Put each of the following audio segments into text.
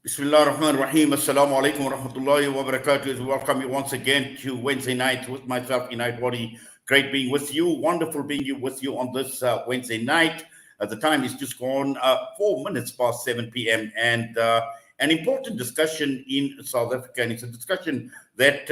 Bismillah ar-Rahman ar-Rahim. Assalamu alaikum wa rahmatullahi wa barakatuh. Welcome you once again to Wednesday night with myself, Inayet Wadee. Great being with you. Wonderful being with you on this Wednesday night. The time is just gone 4 minutes past 7 p.m. And an important discussion in South Africa. And it's a discussion that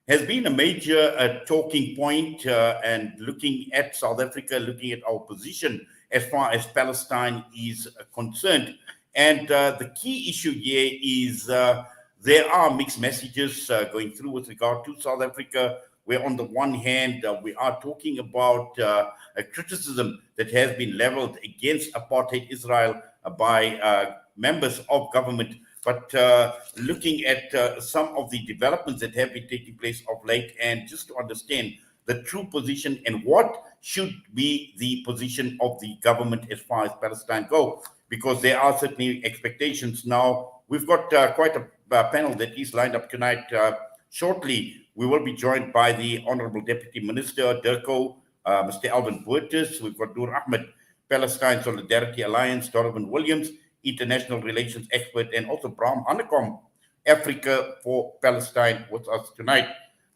has been a major talking point and looking at South Africa, looking at our position as far as Palestine is concerned. And the key issue here is there are mixed messages going through with regard to South Africa, where on the one hand, we are talking about a criticism that has been leveled against apartheid Israel by members of government. But looking at some of the developments that have been taking place of late, and just to understand the true position and what should be the position of the government as far as Palestine goes, because there are certainly expectations now. We've got quite a panel that is lined up tonight. Shortly, we will be joined by the Honorable Deputy Minister, DIRCO, Mr. Alvin. We've got Noor Ahmed, Palestine Solidarity Alliance, Donovan Williams, international relations expert, and also Braam, Hanekom, Africa for Palestine, with us tonight.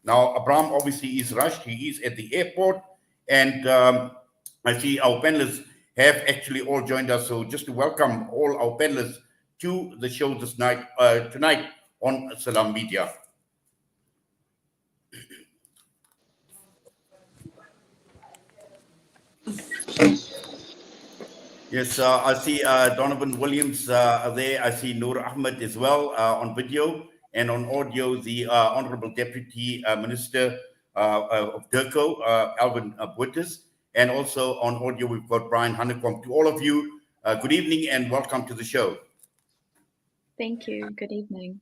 Now, Braam obviously is rushed. He is at the airport, and I see our panelists have actually all joined us. So just to welcome all our panelists to the show this night, tonight on Salam Media. Yes, I see Donovan Williams there. I see Noor Ahmed as well on video, and on audio, the Honorable Deputy Minister of DIRCO, Alvin. And also on audio, we've got Brian Hanekom. To all of you, good evening and welcome to the show. Thank you. Good evening.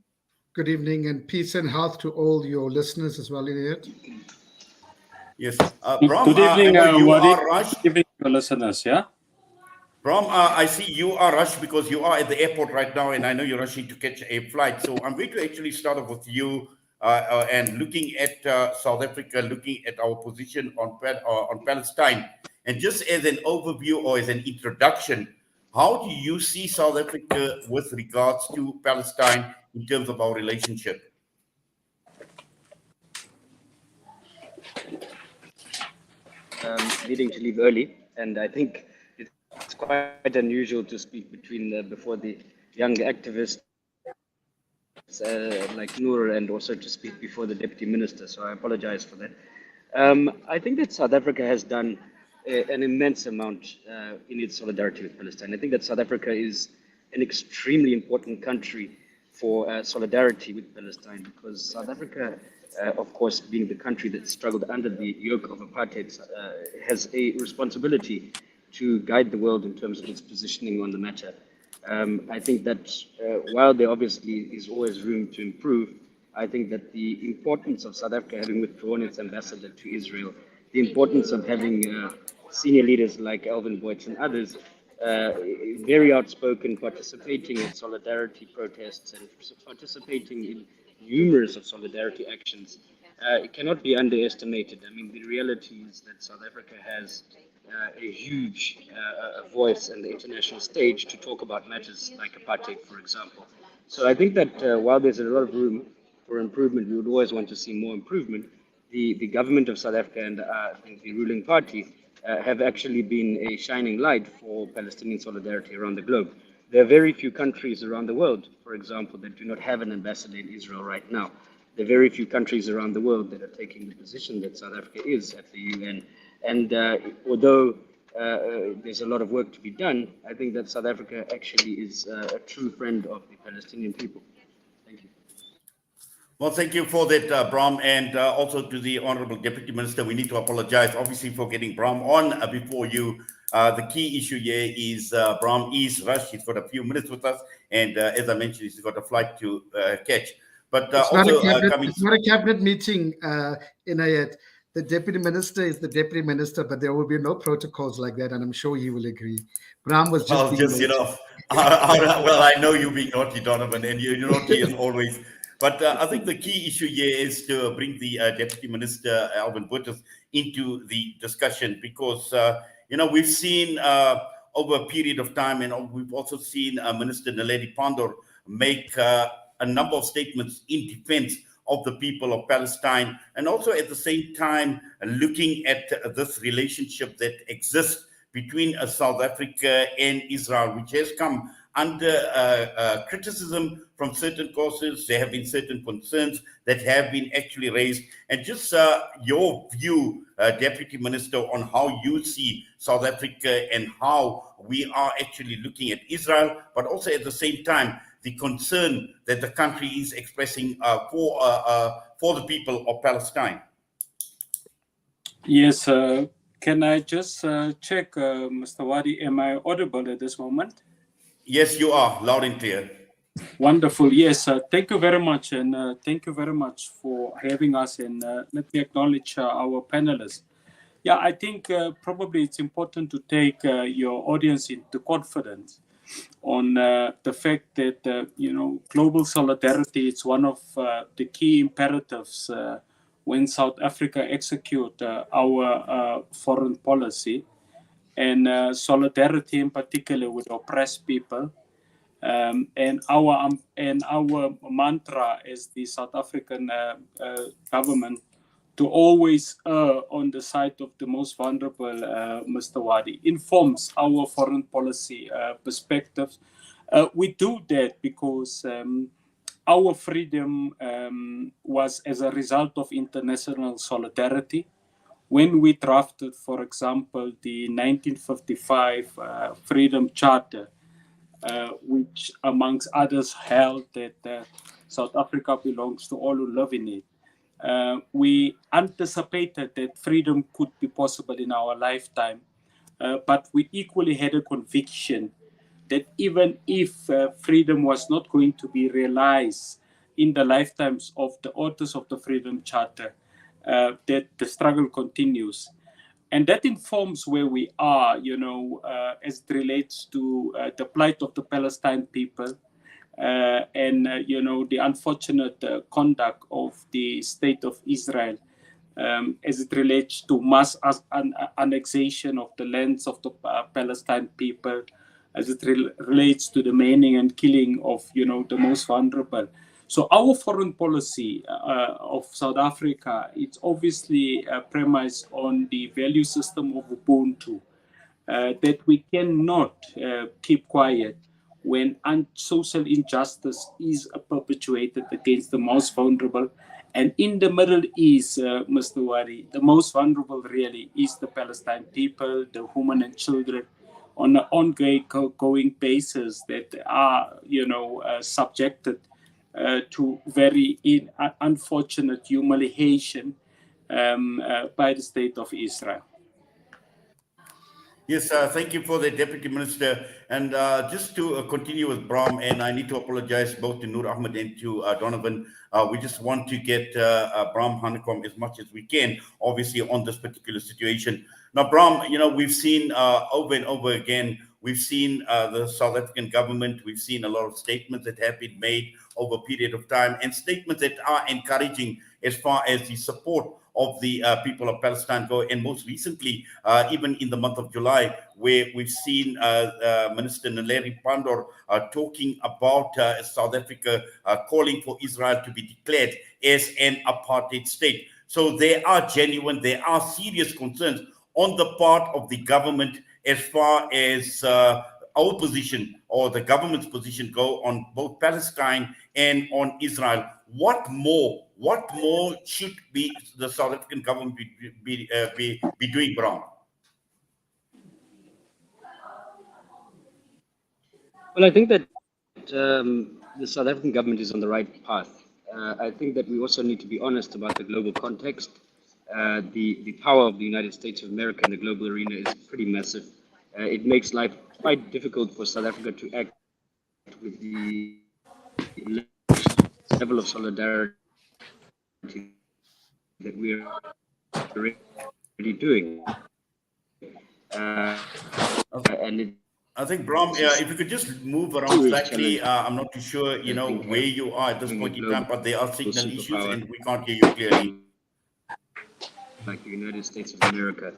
Good evening, and peace and health to all your listeners as well, Inayet. Yes. Braam, good evening, you are rushed. Good evening, your listeners, yeah? Braam, I see you are rushed because you are at the airport right now, and I know you're rushing to catch a flight. So I'm going to actually start off with you and looking at South Africa, looking at our position on Palestine. And just as an overview or as an introduction, how do you see South Africa with regards to Palestine in terms of our relationship? Needing to leave early, and I think it's quite unusual to speak before the young activists like Noor, and also to speak before the Deputy Minister, so I apologize for that. I think that South Africa has done an immense amount in its solidarity with Palestine. I think that South Africa is an extremely important country for solidarity with Palestine, because South Africa, of course, being the country that struggled under the yoke of apartheid, has a responsibility to guide the world in terms of its positioning on the matter. I think that while there obviously is always room to improve, I think that the importance of South Africa having withdrawn its ambassador to Israel, the importance of having senior leaders like Alvin and others very outspoken, participating in solidarity protests and participating in numerous of solidarity actions, it cannot be underestimated. I mean, the reality is that South Africa has a huge voice on the international stage to talk about matters like apartheid, for example. So I think that while there's a lot of room for improvement, we would always want to see more improvement. The government of South Africa and the ruling party have actually been a shining light for Palestinian solidarity around the globe. There are very few countries around the world, for example, that do not have an ambassador in Israel right now. There are very few countries around the world that are taking the position that South Africa is at the UN. And although there's a lot of work to be done, I think that South Africa actually is a true friend of the Palestinian people. Thank you. Well, thank you for that, Braam, and also to the Honorable Deputy Minister. We need to apologize, obviously, for getting Braam on before you. The key issue here is Braam is rushed. He's got a few minutes with us, and as I mentioned, he's got a flight to catch. But it's not a cabinet meeting, Inayet. The Deputy Minister is the Deputy Minister, but there will be no protocols like that, and I'm sure he will agree. Braam was just well, I know you being naughty, Donovan, and you're naughty as always. But I think the key issue here is to bring the Deputy Minister, Alvin, into the discussion, because, we've seen over a period of time, and we've also seen Minister Naledi Pandor make a number of statements in defense of the people of Palestine, and also at the same time looking at this relationship that exists between South Africa and Israel, which has come under criticism from certain causes. There have been certain concerns that have been actually raised. And just your view, Deputy Minister, on how you see South Africa and how we are actually looking at Israel, but also at the same time, the concern that the country is expressing for the people of Palestine. Yes, can I just check, Mr. Wadee, am I audible at this moment? Yes, you are, loud and clear. Wonderful. Yes, thank you very much. And thank you very much for having us. And let me acknowledge our panelists. Yeah, I think probably it's important to take your audience into confidence on the fact that, global solidarity is one of the key imperatives when South Africa execute our foreign policy, and solidarity in particular with oppressed people. And our mantra as the South African government to always on the side of the most vulnerable, Mr. Wadee, informs our foreign policy perspectives. We do that because our freedom was as a result of international solidarity. When we drafted, for example, the 1955 Freedom Charter, which amongst others held that South Africa belongs to all who live in it, we anticipated that freedom could be possible in our lifetime, but we equally had a conviction that even if freedom was not going to be realized in the lifetimes of the authors of the Freedom Charter, that the struggle continues. And that informs where we are, as it relates to the plight of the Palestine people, and the unfortunate conduct of the state of Israel as it relates to mass annexation of the lands of the Palestine people, as it relates to the maiming and killing of the most vulnerable. So our foreign policy of South Africa, it's obviously premised on the value system of Ubuntu, that we cannot keep quiet when social injustice is perpetuated against the most vulnerable. And in the Middle East, Mr. Wadee, the most vulnerable really is the Palestine people, the women and children, on an ongoing basis that are, subjected to very unfortunate humiliation by the state of Israel. Yes, thank you for the Deputy Minister. And just to continue with Braam, and I need to apologize both to Noor, Ahmed, and to Donovan. We just want to get Braam, Hanekom as much as we can, obviously, on this particular situation. Now, Braam, we've seen over and over again, we've seen the South African government, we've seen a lot of statements that have been made over a period of time, and statements that are encouraging as far as the support of the people of Palestine go. And most recently, even in the month of July, where we've seen Minister Naledi Pandor talking about South Africa calling for Israel to be declared as an apartheid state. So there are serious concerns on the part of the government as far as our position or the government's position go on both Palestine and on Israel. What more should be the South African government be doing, Braam? Well, I think that the South African government is on the right path. I think that we also need to be honest about the global context. The power of the United States of America in the global arena is pretty massive. It makes life quite difficult for South Africa to act with the level of solidarity that we are already doing. And I think, Braam, if you could just move around slightly. I'm not too sure, where you are at this point in time, but there are signal issues and we can't hear you clearly. Like the United States of America.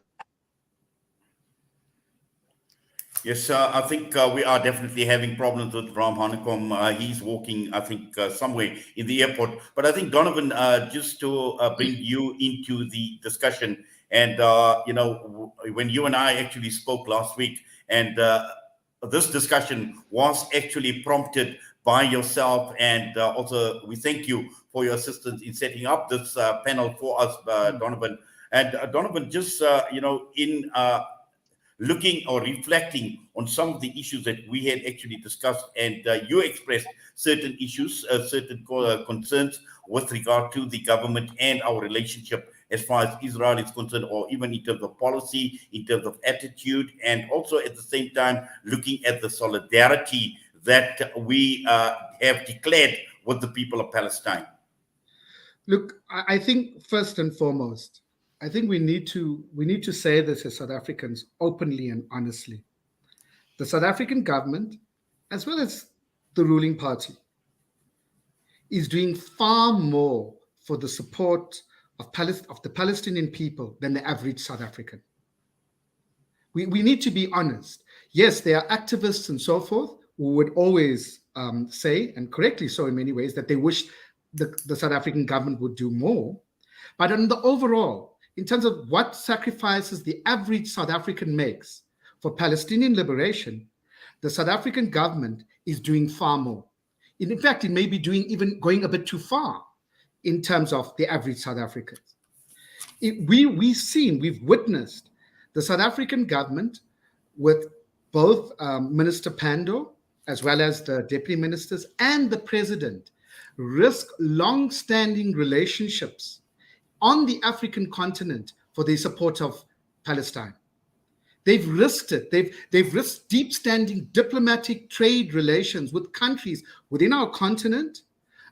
Yes, I think we are definitely having problems with Braam Hanekom. He's walking, I think, somewhere in the airport. But I think, Donovan, just to bring you into the discussion, and, when you and I actually spoke last week, and this discussion was actually prompted by yourself, and also we thank you for your assistance in setting up this panel for us, Donovan. And Donovan, just, in looking or reflecting on some of the issues that we had actually discussed, and you expressed certain issues, certain concerns with regard to the government and our relationship as far as Israel is concerned, or even in terms of policy, in terms of attitude, and also at the same time looking at the solidarity that we have declared with the people of Palestine. Look, I think first and foremost, I think we need to say this as South Africans openly and honestly. The South African government, as well as the ruling party, is doing far more for the support of the Palestinian people than the average South African. We need to be honest. Yes, there are activists and so forth who would always say, and correctly so in many ways, that they wish the South African government would do more. But on the overall, in terms of what sacrifices the average South African makes for Palestinian liberation, the South African government is doing far more. In fact, it may be even going a bit too far in terms of the average South African. We've witnessed the South African government with both Minister Pandor, as well as the deputy ministers and the president, risk long-standing relationships on the African continent for the support of Palestine. They've risked it. They've risked deep-standing diplomatic trade relations with countries within our continent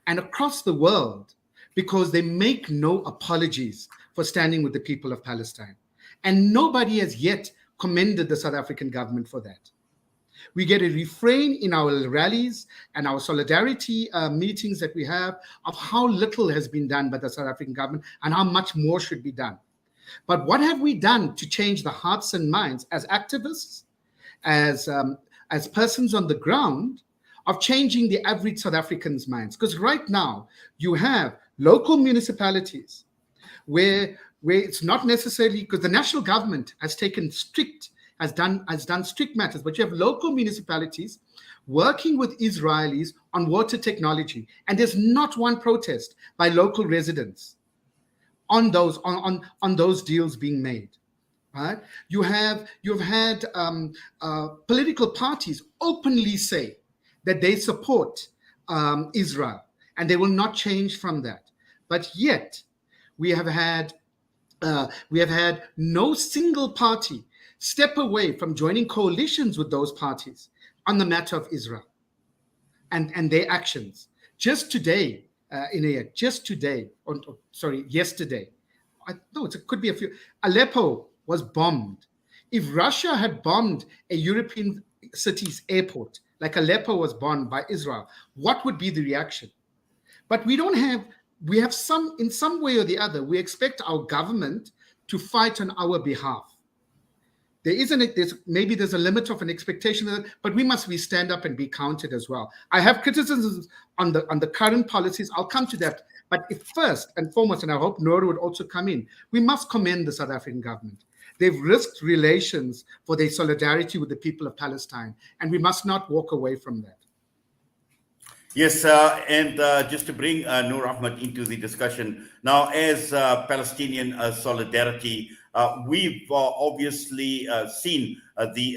and across the world because they make no apologies for standing with the people of Palestine. And nobody has yet commended the South African government for that. We get a refrain in our rallies and our solidarity meetings that we have of how little has been done by the South African government and how much more should be done. But what have we done to change the hearts and minds as activists, as persons on the ground, of changing the average South African's minds? Because right now you have local municipalities where it's not necessarily, because the national government has done strict matters, but you have local municipalities working with Israelis on water technology, and there's not one protest by local residents on those deals being made. Right? You've had political parties openly say that they support Israel, and they will not change from that. But yet, we have had no single party step away from joining coalitions with those parties on the matter of Israel and their actions. Just today, Inayet, yesterday, it could be a few, Aleppo was bombed. If Russia had bombed a European city's airport, like Aleppo was bombed by Israel, what would be the reaction? But we have some, in some way or the other, we expect our government to fight on our behalf. There's a limit of an expectation, but we stand up and be counted as well. I have criticisms on the current policies. I'll come to that. But if first and foremost, and I hope Noor would also come in, we must commend the South African government. They've risked relations for their solidarity with the people of Palestine, and we must not walk away from that. Yes, and just to bring Noor Ahmed into the discussion now, as Palestinian solidarity, we've obviously seen the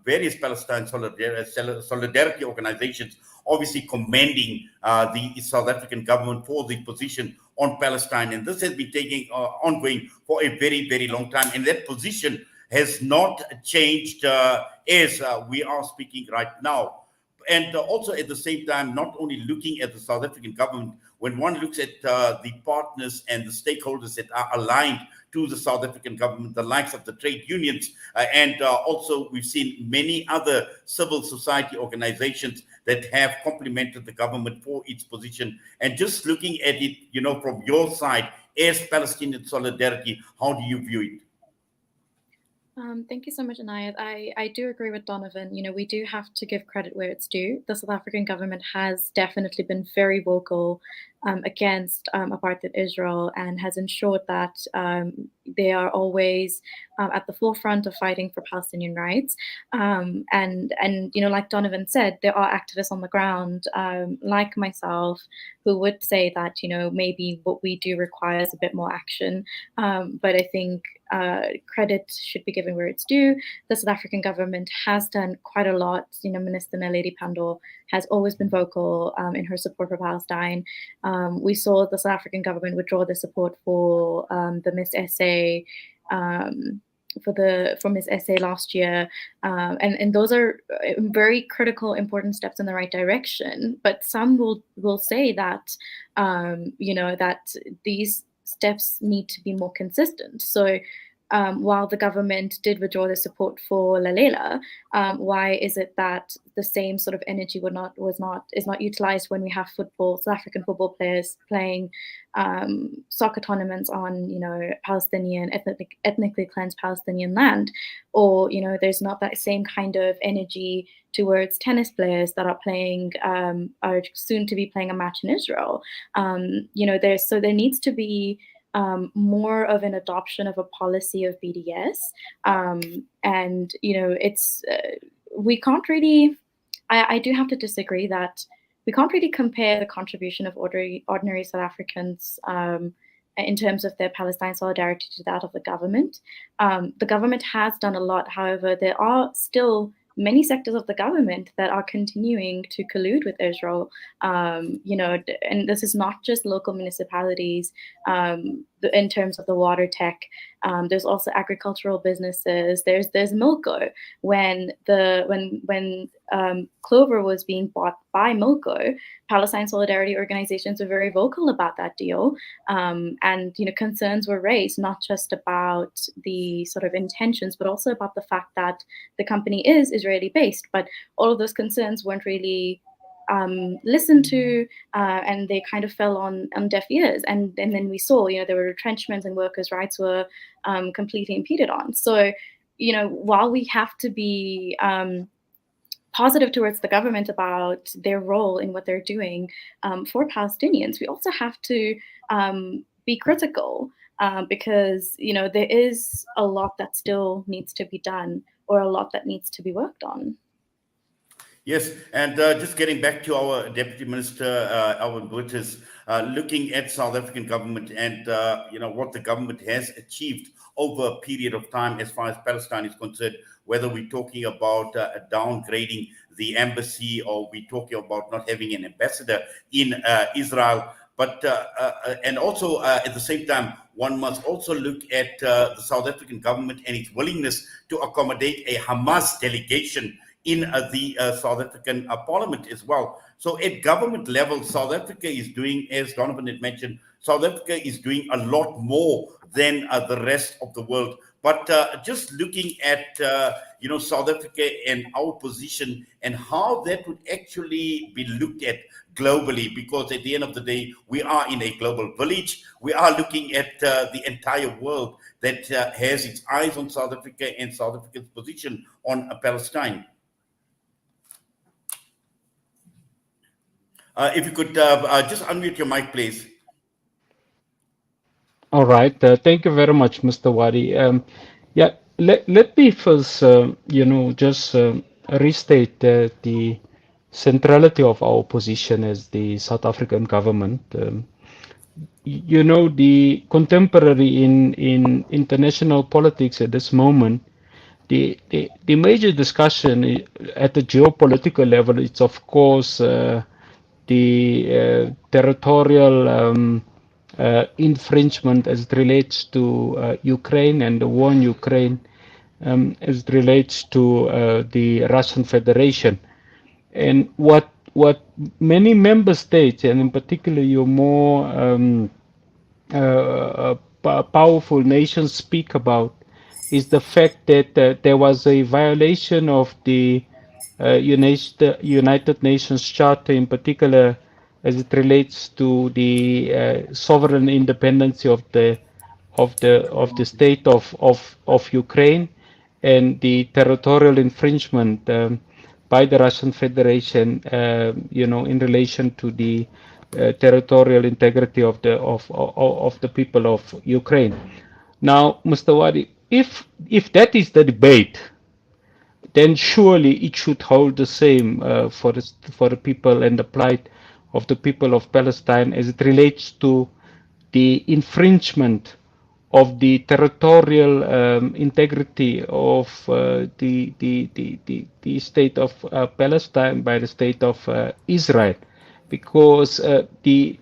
various Palestine solidarity organizations obviously commending the South African government for the position on Palestine, and this has been taking ongoing for a very, very long time, and that position has not changed as we are speaking right now. And also at the same time, not only looking at the South African government, when one looks at the partners and the stakeholders that are aligned to the South African government, the likes of the trade unions, and also we've seen many other civil society organizations that have complimented the government for its position. And just looking at it, from your side, as Palestinian solidarity, how do you view it? Thank you so much, Inayet. I do agree with Donovan. We do have to give credit where it's due. The South African government has definitely been very vocal against apartheid Israel and has ensured that they are always at the forefront of fighting for Palestinian rights. And like Donovan said, there are activists on the ground, like myself, who would say that maybe what we do requires a bit more action. But I think credit should be given where it's due. The South African government has done quite a lot. Minister Naledi Pandor has always been vocal in her support for Palestine. We saw the South African government withdraw their support for the Miss SA. For Miss SA last year, and those are very critical, important steps in the right direction. But some will say that that these steps need to be more consistent. So while the government did withdraw the support for Lalela, why is it that the same sort of energy is not utilized when we have South African football players playing soccer tournaments on Palestinian ethnically cleansed Palestinian land, or there's not that same kind of energy towards tennis players that are soon to be playing a match in Israel. There needs to be more of an adoption of a policy of BDS, and it's we can't really. I do have to disagree that we can't really compare the contribution of ordinary South Africans in terms of their Palestine solidarity to that of the government. The government has done a lot. However, there are still many sectors of the government that are continuing to collude with Israel, and this is not just local municipalities in terms of the water tech. There's also agricultural businesses. There's Milko. When Clover was being bought by Milko, Palestine solidarity organizations were very vocal about that deal, and concerns were raised not just about the sort of intentions, but also about the fact that the company is Israeli based. But all of those concerns weren't really listened to, and they kind of fell on deaf ears. And then we saw, there were retrenchments and workers' rights were completely impeded on. So, while we have to be positive towards the government about their role in what they're doing for Palestinians, we also have to be critical because, there is a lot that still needs to be done, or a lot that needs to be worked on. Yes, and just getting back to our Deputy Minister, Alvin, looking at South African government and what the government has achieved over a period of time as far as Palestine is concerned, whether we're talking about downgrading the embassy or we're talking about not having an ambassador in Israel. But and also at the same time, one must also look at the South African government and its willingness to accommodate a Hamas delegation in the South African Parliament as well. So at government level, South Africa is doing, as Donovan had mentioned, South Africa is doing a lot more than the rest of the world. But just looking at, South Africa and our position and how that would actually be looked at globally, because at the end of the day, we are in a global village. We are looking at the entire world that has its eyes on South Africa and South Africa's position on Palestine. If you could just unmute your mic, please. All right. Thank you very much, Mr. Wadee. Let me first, just restate the centrality of our position as the South African government. The contemporary in international politics at this moment, the major discussion at the geopolitical level is, of course, the territorial infringement as it relates to Ukraine and the war in Ukraine, as it relates to the Russian Federation. And what many member states, and in particular your more powerful nations, speak about is the fact that there was a violation of the United Nations Charter, in particular as it relates to the sovereign independence of the state of Ukraine, and the territorial infringement by the Russian Federation, in relation to the territorial integrity of the people of Ukraine. Now, Mr. Wadee, if that is the debate, then surely it should hold the same for the people and the plight of the people of Palestine as it relates to the infringement of the territorial integrity of the state of Palestine by the state of Israel, because the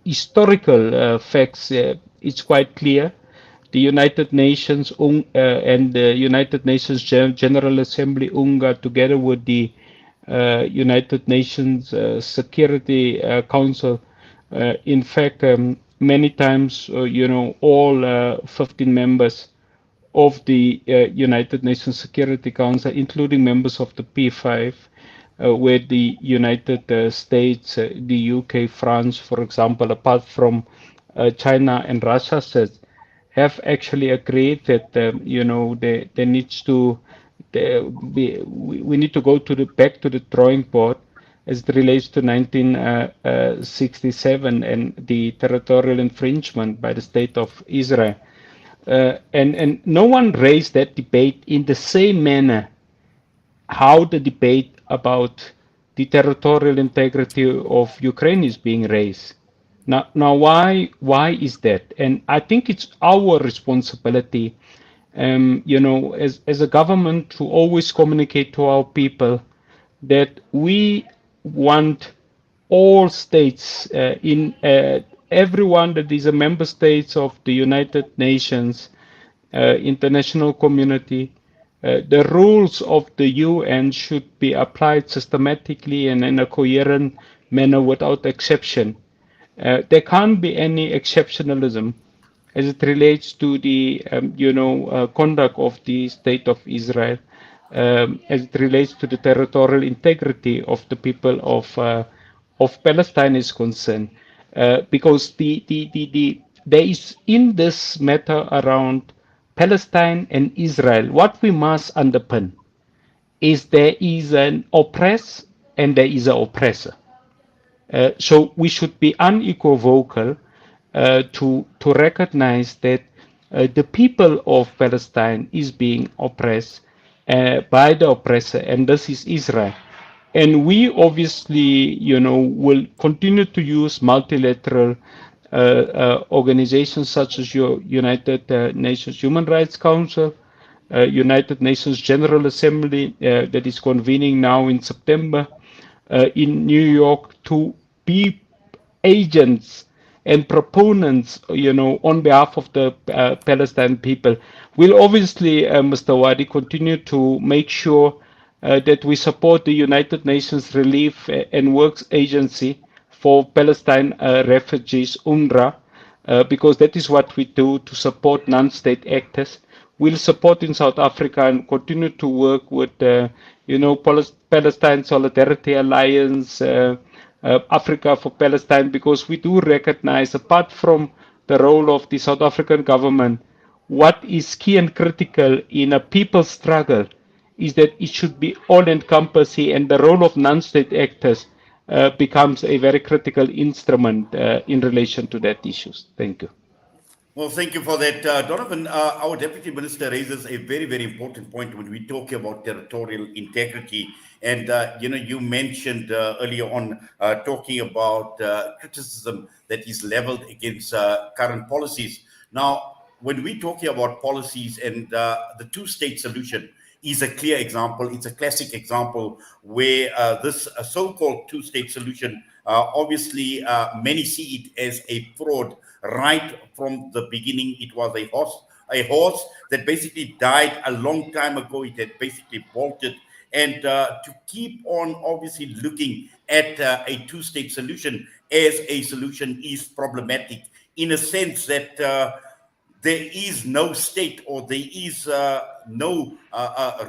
historical facts, it's quite clear. The United Nations and the United Nations General Assembly UNGA, together with the United Nations Security Council, in fact, many times, all 15 members of the United Nations Security Council, including members of the P5, where the United States, the UK, France, for example, apart from China and Russia, says, have actually agreed that there needs to we need to go back to the drawing board as it relates to 1967 and the territorial infringement by the state of Israel. And no one raised that debate in the same manner how the debate about the territorial integrity of Ukraine is being raised. Now, why is that? And I think it's our responsibility, as a government, to always communicate to our people that we want all states, everyone that is a member states of the United Nations, international community, the rules of the UN should be applied systematically and in a coherent manner without exception. There can't be any exceptionalism as it relates to the conduct of the state of Israel, as it relates to the territorial integrity of the people of Palestine is concerned, because there is in this matter around Palestine and Israel, what we must underpin is there is an oppressor and there is an oppressor. So we should be unequivocal to recognize that the people of Palestine is being oppressed by the oppressor, and this is Israel. And we obviously, will continue to use multilateral organizations such as your United Nations Human Rights Council, United Nations General Assembly that is convening now in September in New York, to be agents and proponents, on behalf of the Palestinian people. We'll obviously, Mr. Wadee, continue to make sure that we support the United Nations Relief and Works Agency for Palestine refugees, UNRWA, because that is what we do to support non-state actors. We'll support in South Africa and continue to work with, Palestine Solidarity Alliance, Africa for Palestine, because we do recognize, apart from the role of the South African government, what is key and critical in a people's struggle is that it should be all-encompassing, and the role of non-state actors becomes a very critical instrument in relation to that issues. Thank you. Well, thank you for that, Donovan. Our Deputy Minister raises a very, very important point when we talk about territorial integrity. And, you mentioned earlier on talking about criticism that is leveled against current policies. Now, when we're talking about policies, and the two-state solution is a clear example, it's a classic example where this so-called two-state solution, obviously many see it as a fraud. Right from the beginning, it was a horse that basically died a long time ago. It had basically bolted. And to keep on obviously looking at a two-state solution as a solution is problematic, in a sense that there is no state, or there is no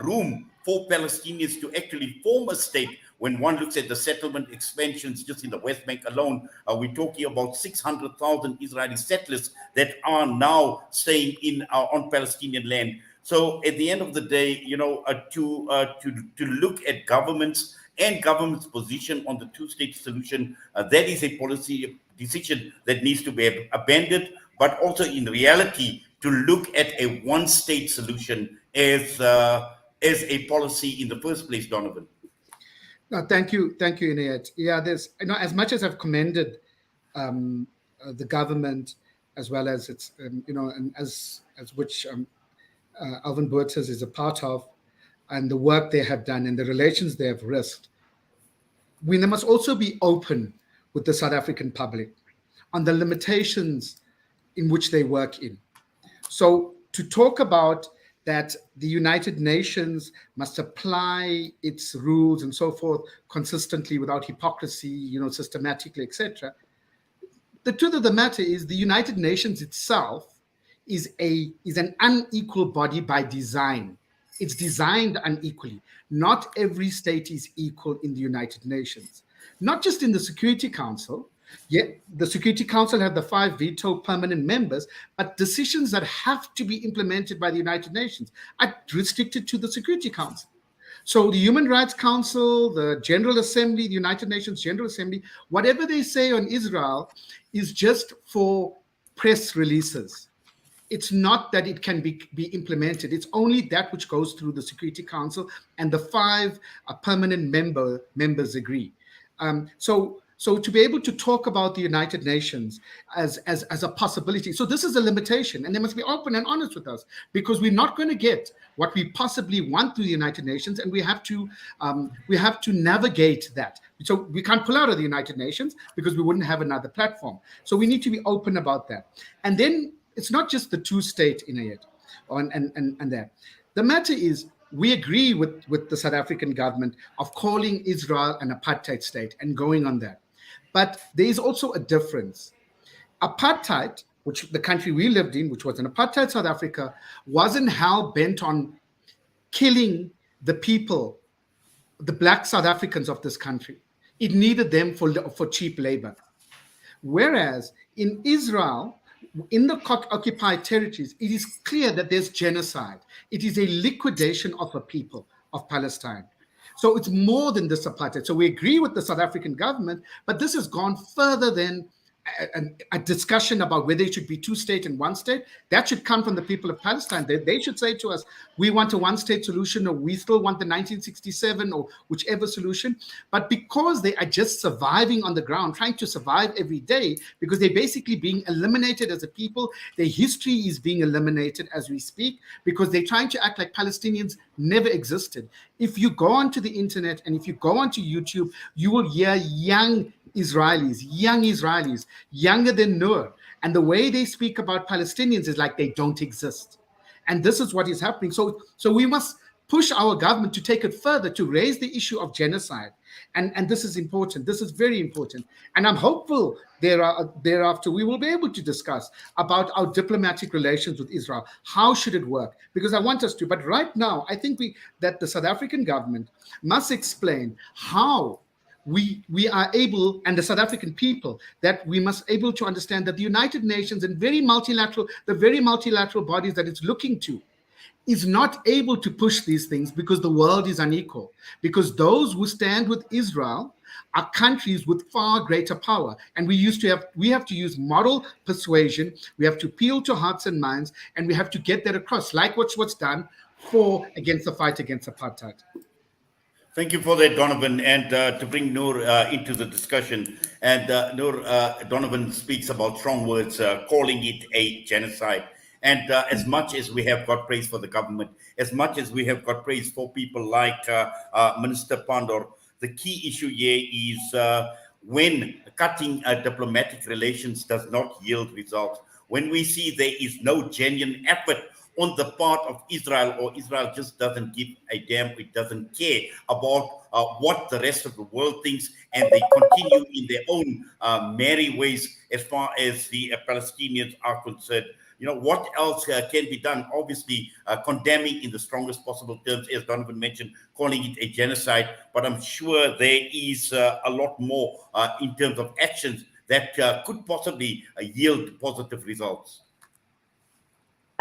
room for Palestinians to actually form a state. When one looks at the settlement expansions just in the West Bank alone, we're talking about 600,000 Israeli settlers that are now staying on Palestinian land. So at the end of the day, to look at governments and government's position on the two-state solution, that is a policy decision that needs to be abandoned, but also in reality to look at a one-state solution as a policy in the first place, Donovan. No, thank you, Inayet. Yeah, there's, as much as I've commended the government as well as its, and as which Alvin Buertes is a part of, and the work they have done and the relations they have risked, we must also be open with the South African public on the limitations in which they work in. So to talk about that the United Nations must apply its rules and so forth consistently without hypocrisy, systematically, etc. The truth of the matter is the United Nations itself is an unequal body by design. It's designed unequally. Not every state is equal in the United Nations, not just in the Security Council. Yet the Security Council have the 5 veto permanent members, but decisions that have to be implemented by the United Nations are restricted to the Security Council. So the Human Rights Council, the General Assembly, the United Nations General Assembly, whatever they say on Israel is just for press releases. It's not that it can be implemented. It's only that which goes through the Security Council, and the 5 permanent members agree. So to be able to talk about the United Nations as a possibility, so this is a limitation, and they must be open and honest with us, because we're not going to get what we possibly want through the United Nations, and we have to navigate that. So we can't pull out of the United Nations because we wouldn't have another platform. So we need to be open about that. And then it's not just the two-state Inayet and that. The matter is, we agree with the South African government of calling Israel an apartheid state and going on that. But there is also a difference. Apartheid, which the country we lived in, which was an apartheid South Africa, wasn't hell-bent on killing the people, the black South Africans of this country. It needed them for cheap labor. Whereas in Israel, in the occupied territories, it is clear that there's genocide. It is a liquidation of a people of Palestine. So it's more than this apartheid. So we agree with the South African government, but this has gone further than a discussion about whether it should be two-state and one-state. That should come from the people of Palestine. They should say to us, we want a one-state solution, or we still want the 1967 or whichever solution. But because they are just surviving on the ground, trying to survive every day, because they're basically being eliminated as a people, their history is being eliminated as we speak, because they're trying to act like Palestinians never existed. If you go onto the internet and if you go onto YouTube, you will hear young Israelis, younger than Noor. And the way they speak about Palestinians is like they don't exist. And this is what is happening. So we must push our government to take it further, to raise the issue of genocide. And this is important. This is very important. And I'm hopeful thereafter we will be able to discuss about our diplomatic relations with Israel. How should it work? Because I want us to. But right now, I think that the South African government must explain how we are able, and the South African people, that we must able to understand that the United Nations and the very multilateral bodies that it's looking to is not able to push these things because the world is unequal. Because those who stand with Israel are countries with far greater power. And we have to use moral persuasion. We have to appeal to hearts and minds, and we have to get that across, like what's done against the fight against apartheid. Thank you for that, Donovan, and to bring Noor into the discussion. And Noor, Donovan speaks about strong words, calling it a genocide. And as much as we have got praise for the government, as much as we have got praise for people like Minister Pandor, the key issue here is when cutting diplomatic relations does not yield results, when we see there is no genuine effort on the part of Israel, or Israel just doesn't give a damn, it doesn't care about what the rest of the world thinks, and they continue in their own merry ways as far as the Palestinians are concerned. What else can be done? Obviously, condemning in the strongest possible terms, as Donovan mentioned, calling it a genocide, but I'm sure there is a lot more in terms of actions that could possibly yield positive results.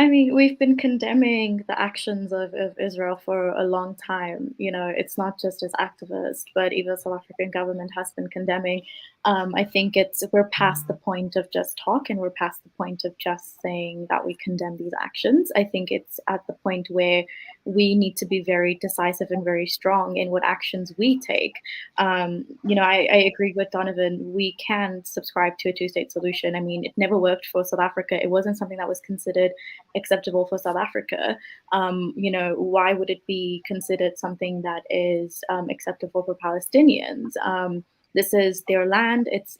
I mean, we've been condemning the actions of Israel for a long time. You know, it's not just as activists, but even the South African government has been condemning. I think we're past the point of just talk, and we're past the point of just saying that we condemn these actions. I think it's at the point where we need to be very decisive and very strong in what actions we take. You know, I agree with Donovan. We can subscribe to a two-state solution. I mean, it never worked for South Africa. It wasn't something that was considered acceptable for South Africa. You know, why would it be considered something that is acceptable for Palestinians? This is their land. It's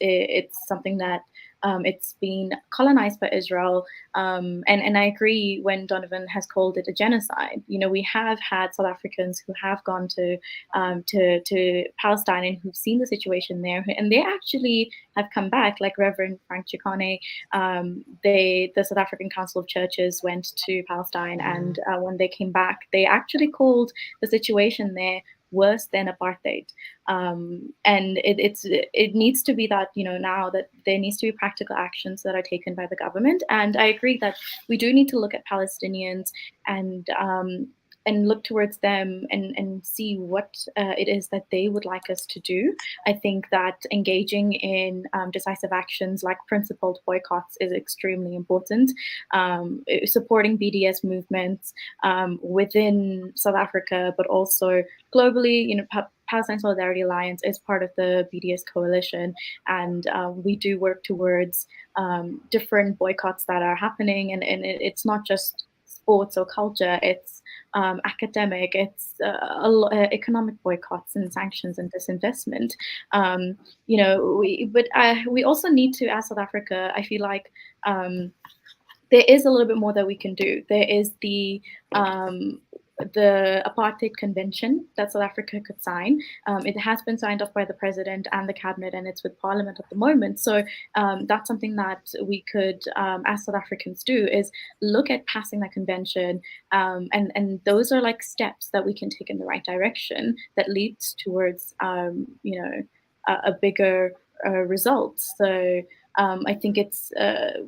something that it's been colonized by Israel, and I agree when Donovan has called it a genocide. You know, we have had South Africans who have gone to Palestine and who've seen the situation there, and they actually have come back, like Reverend Frank Chikane. The South African Council of Churches went to Palestine, and when they came back, they actually called the situation there worse than apartheid. And it needs to be that, you know, now that there needs to be practical actions that are taken by the government. And I agree that we do need to look at Palestinians and look towards them and see what it is that they would like us to do. I think that engaging in decisive actions like principled boycotts is extremely important. Supporting BDS movements within South Africa, but also globally, you know, Palestine Solidarity Alliance is part of the BDS coalition, and we do work towards different boycotts that are happening, and it's not just sports or culture, it's academic, it's economic boycotts and sanctions and disinvestment. You know, we also need to, as South Africa, I feel like there is a little bit more that we can do. There is the Apartheid Convention that South Africa could sign. It has been signed off by the president and the cabinet, and it's with parliament at the moment. So that's something that we could, as South Africans, do, is look at passing that convention. And those are like steps that we can take in the right direction that leads towards, you know, a bigger result. So I think it's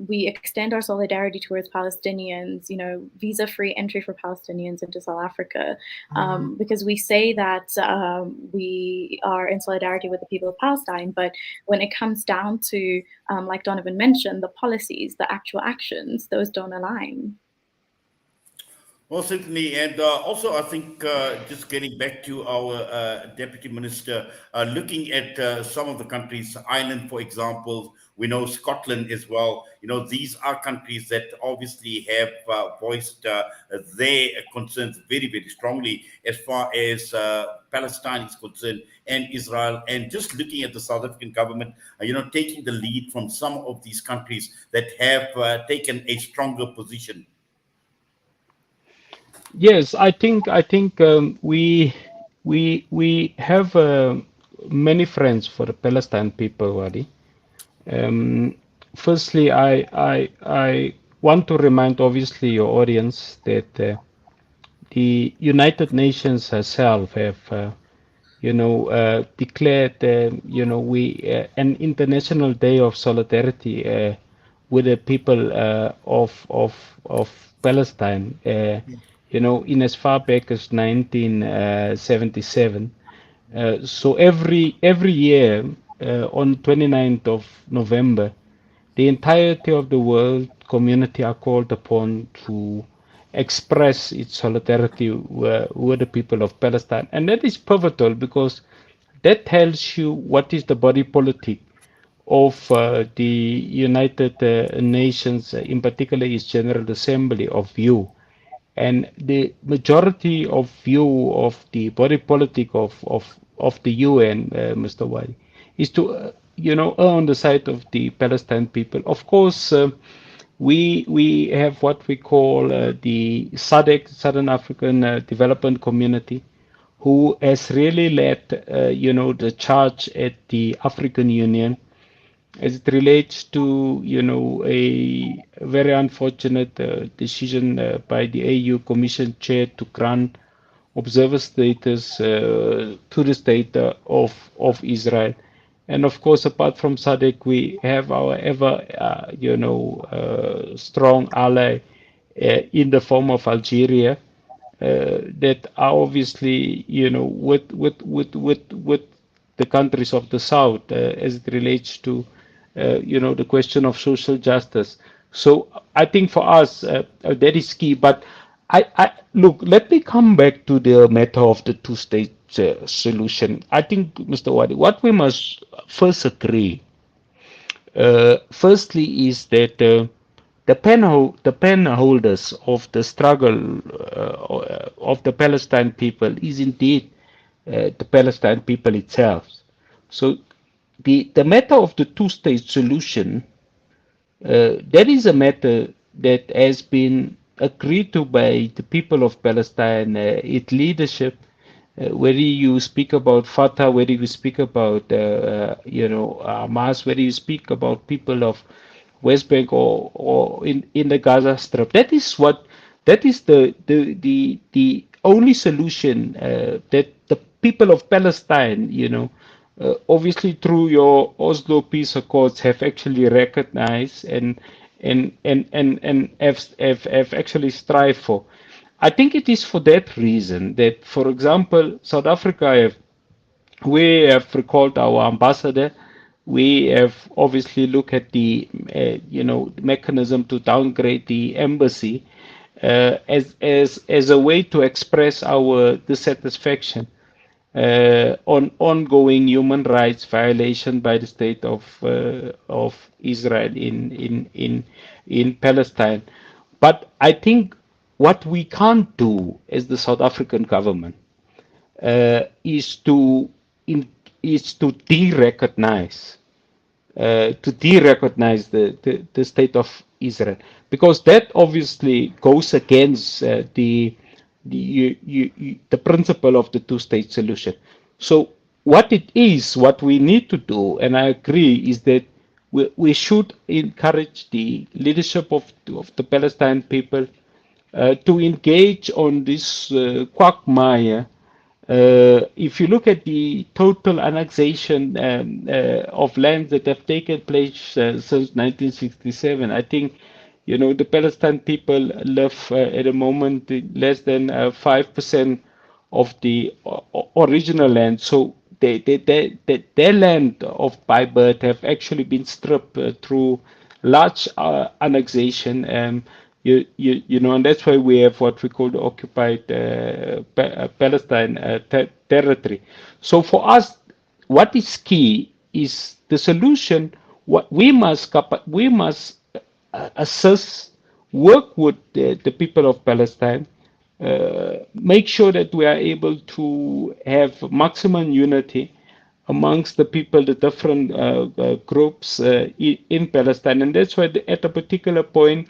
we extend our solidarity towards Palestinians, you know, visa-free entry for Palestinians into South Africa, because we say that we are in solidarity with the people of Palestine, but when it comes down to, like Donovan mentioned, the policies, the actual actions, those don't align. Well, certainly. And also, I think just getting back to our Deputy Minister, looking at some of the countries, Ireland, for example, we know Scotland as well. You know, these are countries that obviously have voiced their concerns very, very strongly as far as Palestine is concerned and Israel. And just looking at the South African government, you know, taking the lead from some of these countries that have taken a stronger position. Yes, I think we have many friends for the Palestine people, Wadee. Firstly, I want to remind obviously your audience that the United Nations herself have declared an International Day of Solidarity with the people of Palestine. In as far back as 1977. So every year on 29th of November, the entirety of the world community are called upon to express its solidarity with the people of Palestine. And that is pivotal because that tells you what is the body politic of the United Nations, in particular its General Assembly of view. And the majority of view of the body politic of the UN, Mr. Wadee, is to err on the side of the Palestine people. Of course, we have what we call the SADC, Southern African Development Community, who has really led the charge at the African Union as it relates to a very unfortunate decision by the AU Commission chair to grant observer status to the state of Israel. And of course, apart from SADC, we have our ever strong ally in the form of Algeria, that are obviously, with the countries of the South, as it relates to, the question of social justice. So I think for us, that is key. But I look, let me come back to the matter of the two-state solution. I think, Mr. Wadee, what we must first agree, firstly, is that the pen holders of the struggle of the Palestine people is indeed the Palestine people itself. So the matter of the two-state solution, that is a matter that has been agreed to by the people of Palestine, its leadership, whether you speak about Fatah, whether you speak about Hamas, whether you speak about people of West Bank or in the Gaza Strip. That is the only solution that the people of Palestine, obviously through your Oslo peace accords, have actually recognized and have actually strived for. I think it is for that reason that, for example, South Africa we have recalled our ambassador. We have obviously looked at the mechanism to downgrade the embassy as a way to express our dissatisfaction on ongoing human rights violation by the state of Israel in Palestine. But I think what we can't do as the South African government is to de-recognize the state of Israel, because that obviously goes against the principle of the two-state solution. So what we need to do, and I agree, is that we should encourage the leadership of the Palestine people to engage on this quagmire. If you look at the total annexation of lands that have taken place since 1967, I think, the Palestine people live at the moment less than 5% of the original land. So their land of by birth have actually been stripped through large annexation. And that's why we have what we call the occupied Palestine territory. So for us, what is key is the solution. What we must assess, work with the people of Palestine, make sure that we are able to have maximum unity amongst the people, the different groups in Palestine. And that's why at a particular point,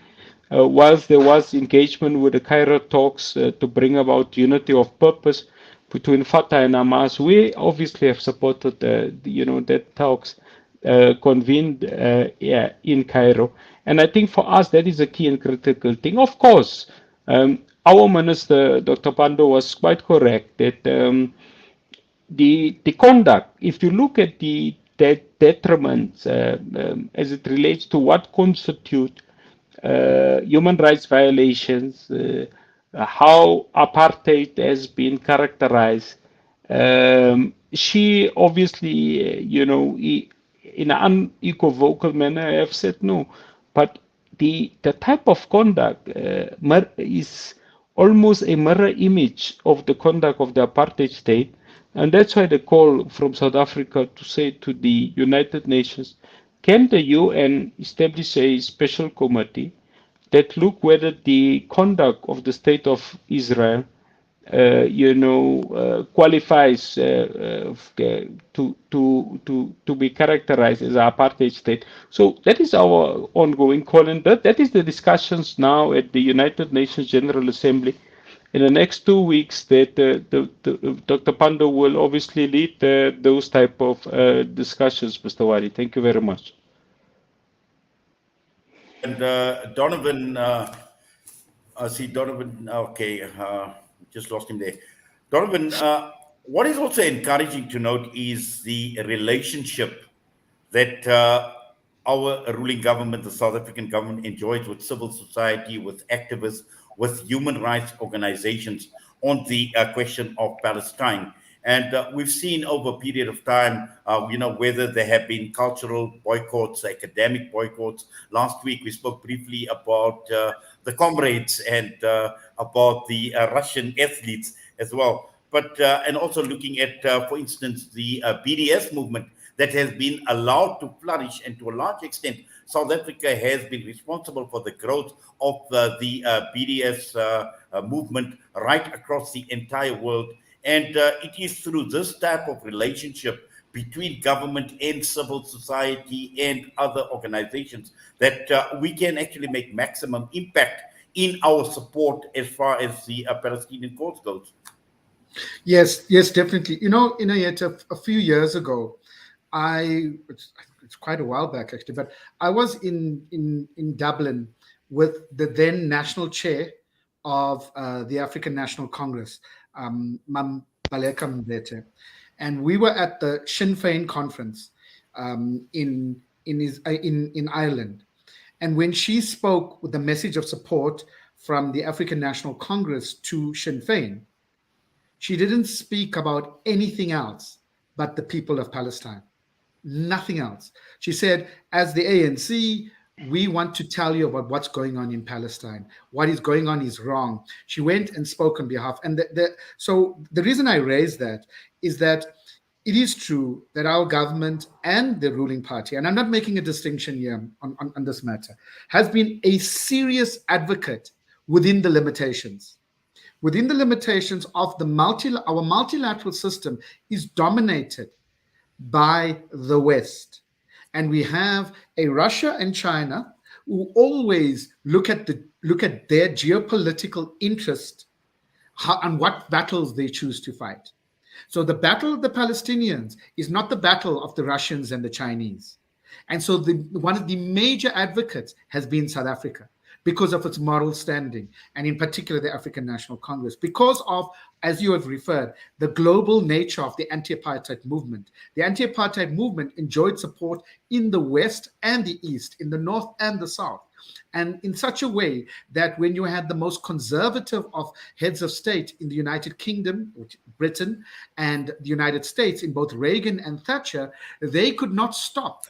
whilst there was engagement with the Cairo talks to bring about unity of purpose between Fatah and Hamas, we obviously have supported that talks convened in Cairo. And I think for us, that is a key and critical thing. Of course, our minister, Dr. Pando, was quite correct that the conduct, if you look at the detriments as it relates to what constitute human rights violations, how apartheid has been characterized, she obviously, in an unequivocal manner, have said no. But the type of conduct is almost a mirror image of the conduct of the apartheid state. And that's why the call from South Africa to say to the United Nations, can the UN establish a special committee that look whether the conduct of the state of Israel qualifies to be characterized as an apartheid state. So that is our ongoing call, and that is the discussions now at the United Nations General Assembly. In the next 2 weeks, that Dr. Pando will obviously lead those type of discussions, Mr. Wadee. Thank you very much. And Donovan, I see Donovan. Okay, just lost him there. Donovan, what is also encouraging to note is the relationship that our ruling government, the South African government, enjoys with civil society, with activists, with human rights organizations on the question of Palestine. And we've seen over a period of time, whether there have been cultural boycotts, academic boycotts. Last week, we spoke briefly about the comrades and about the Russian athletes as well. But and also looking at, for instance, the BDS movement that has been allowed to flourish, and to a large extent, South Africa has been responsible for the growth of the BDS movement right across the entire world. And it is through this type of relationship between government and civil society and other organizations that we can actually make maximum impact in our support as far as the Palestinian cause goes. Yes, definitely. Inayet, a few years ago, it's quite a while back actually, but I was in Dublin with the then national chair of the African National Congress, Mam Baleka Mbete, and we were at the Sinn Féin conference in Ireland. And when she spoke with the message of support from the African National Congress to Sinn Féin, she didn't speak about anything else but the people of Palestine. Nothing else. She said, as the ANC, we want to tell you about what's going on in Palestine. What is going on is wrong. She went and spoke on behalf. And so the reason I raise that is that it is true that our government and the ruling party, and I'm not making a distinction here on this matter, has been a serious advocate within the limitations. Within the limitations of our multilateral system is dominated by the West. And we have a Russia and China who always look at their geopolitical interest and what battles they choose to fight. So the battle of the Palestinians is not the battle of the Russians and the Chinese. And so one of the major advocates has been South Africa, because of its moral standing, and in particular the African National Congress, because of, as you have referred, the global nature of the anti-apartheid movement. The anti-apartheid movement enjoyed support in the West and the East, in the North and the South, and in such a way that when you had the most conservative of heads of state in the United Kingdom, Britain, and the United States, in both Reagan and Thatcher, they could not stop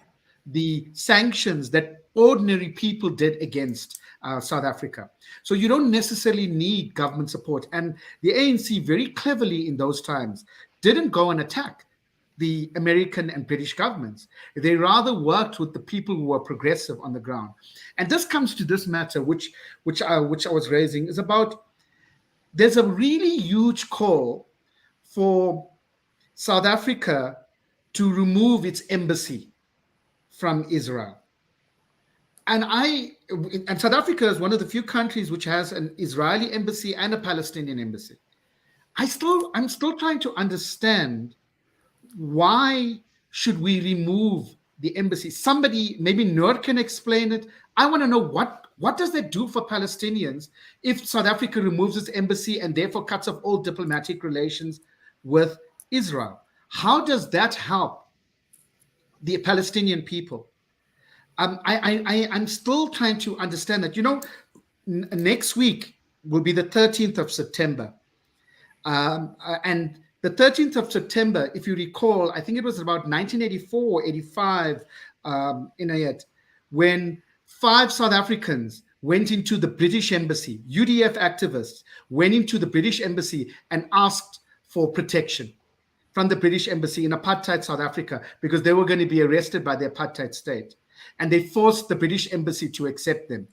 the sanctions that ordinary people did against South Africa. So you don't necessarily need government support. And the ANC very cleverly in those times didn't go and attack the American and British governments. They rather worked with the people who were progressive on the ground. And this comes to this matter, which I was raising, is about, there's a really huge call for South Africa to remove its embassy from Israel. And South Africa is one of the few countries which has an Israeli embassy and a Palestinian embassy. I'm still trying to understand, why should we remove the embassy? Somebody, maybe Noor, can explain it. I want to know what does that do for Palestinians if South Africa removes its embassy and therefore cuts off all diplomatic relations with Israel? How does that help the Palestinian people? I'm still trying to understand that. Next week will be the 13th of September. And the 13th of September, if you recall, I think it was about 1984, 85, Inayet, when 5 South Africans went into the British embassy. UDF activists went into the British embassy and asked for protection from the British embassy in apartheid South Africa, because they were going to be arrested by the apartheid state. And they forced the British embassy to accept them.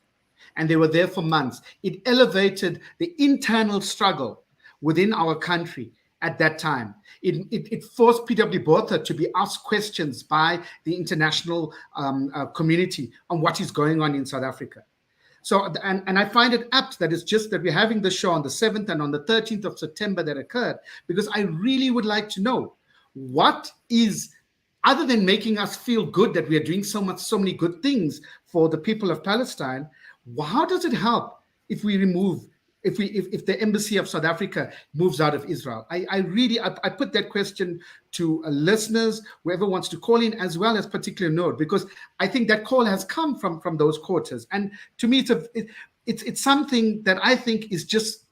And they were there for months. It elevated the internal struggle within our country at that time. It forced P.W. Botha to be asked questions by the international community on what is going on in South Africa. So, and I find it apt that it's just that we're having the show on the 7th and on the 13th of September that occurred, because I really would like to know, what is, other than making us feel good that we are doing so many good things for the people of Palestine, how does it help if we remove if the embassy of South Africa moves out of Israel? I put that question to listeners, whoever wants to call in, as well as particular Noor, because I think that call has come from those quarters, and to me it's something that I think is just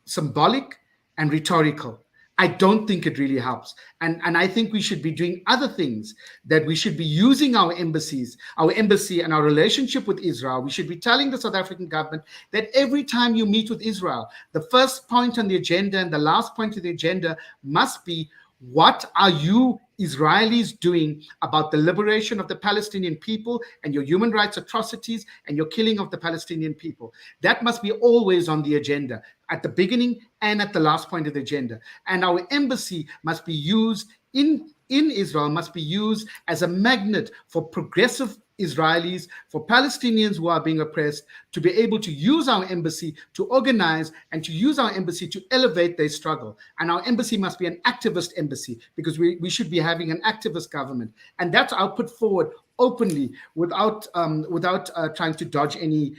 symbolic and rhetorical. I don't think it really helps. And I think we should be doing other things, that we should be using our embassy and our relationship with Israel. We should be telling the South African government that every time you meet with Israel, the first point on the agenda and the last point of the agenda must be, what are you Israelis doing about the liberation of the Palestinian people and your human rights atrocities and your killing of the Palestinian people? That must be always on the agenda, at the beginning and at the last point of the agenda. And our embassy must be used in Israel, must be used as a magnet for progressive Israelis, for Palestinians who are being oppressed, to be able to use our embassy to organize and to use our embassy to elevate their struggle. And our embassy must be an activist embassy, because we should be having an activist government. And that's I'll put forward openly, without trying to dodge any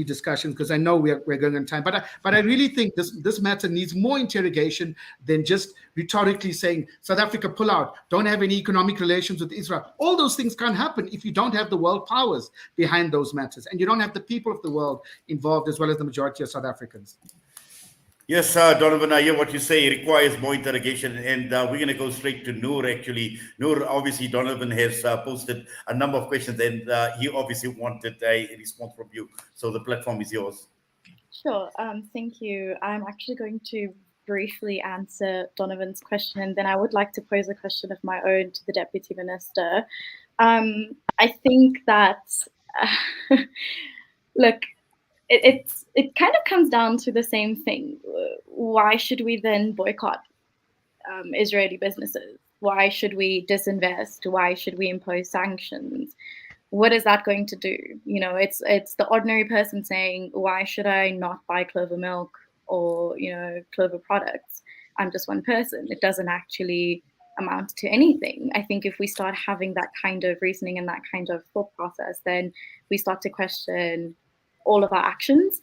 discussions, because I know we're going on time. But I really think this matter needs more interrogation than just rhetorically saying South Africa pull out, don't have any economic relations with Israel. All those things can't happen if you don't have the world powers behind those matters, and you don't have the people of the world involved, as well as the majority of South Africans. Yes, Donovan, I hear what you say. It requires more interrogation, and we're going to go straight to Noor, actually. Noor, obviously, Donovan has posted a number of questions, and he obviously wanted a response from you. So the platform is yours. Sure. Thank you. I'm actually going to briefly answer Donovan's question, and then I would like to pose a question of my own to the Deputy Minister. I think that, look, it kind of comes down to the same thing. Why should we then boycott Israeli businesses? Why should we disinvest? Why should we impose sanctions? What is that going to do? You know, it's the ordinary person saying, why should I not buy Clover milk or, you know, Clover products? I'm just one person. It doesn't actually amount to anything. I think if we start having that kind of reasoning and that kind of thought process, then we start to question all of our actions.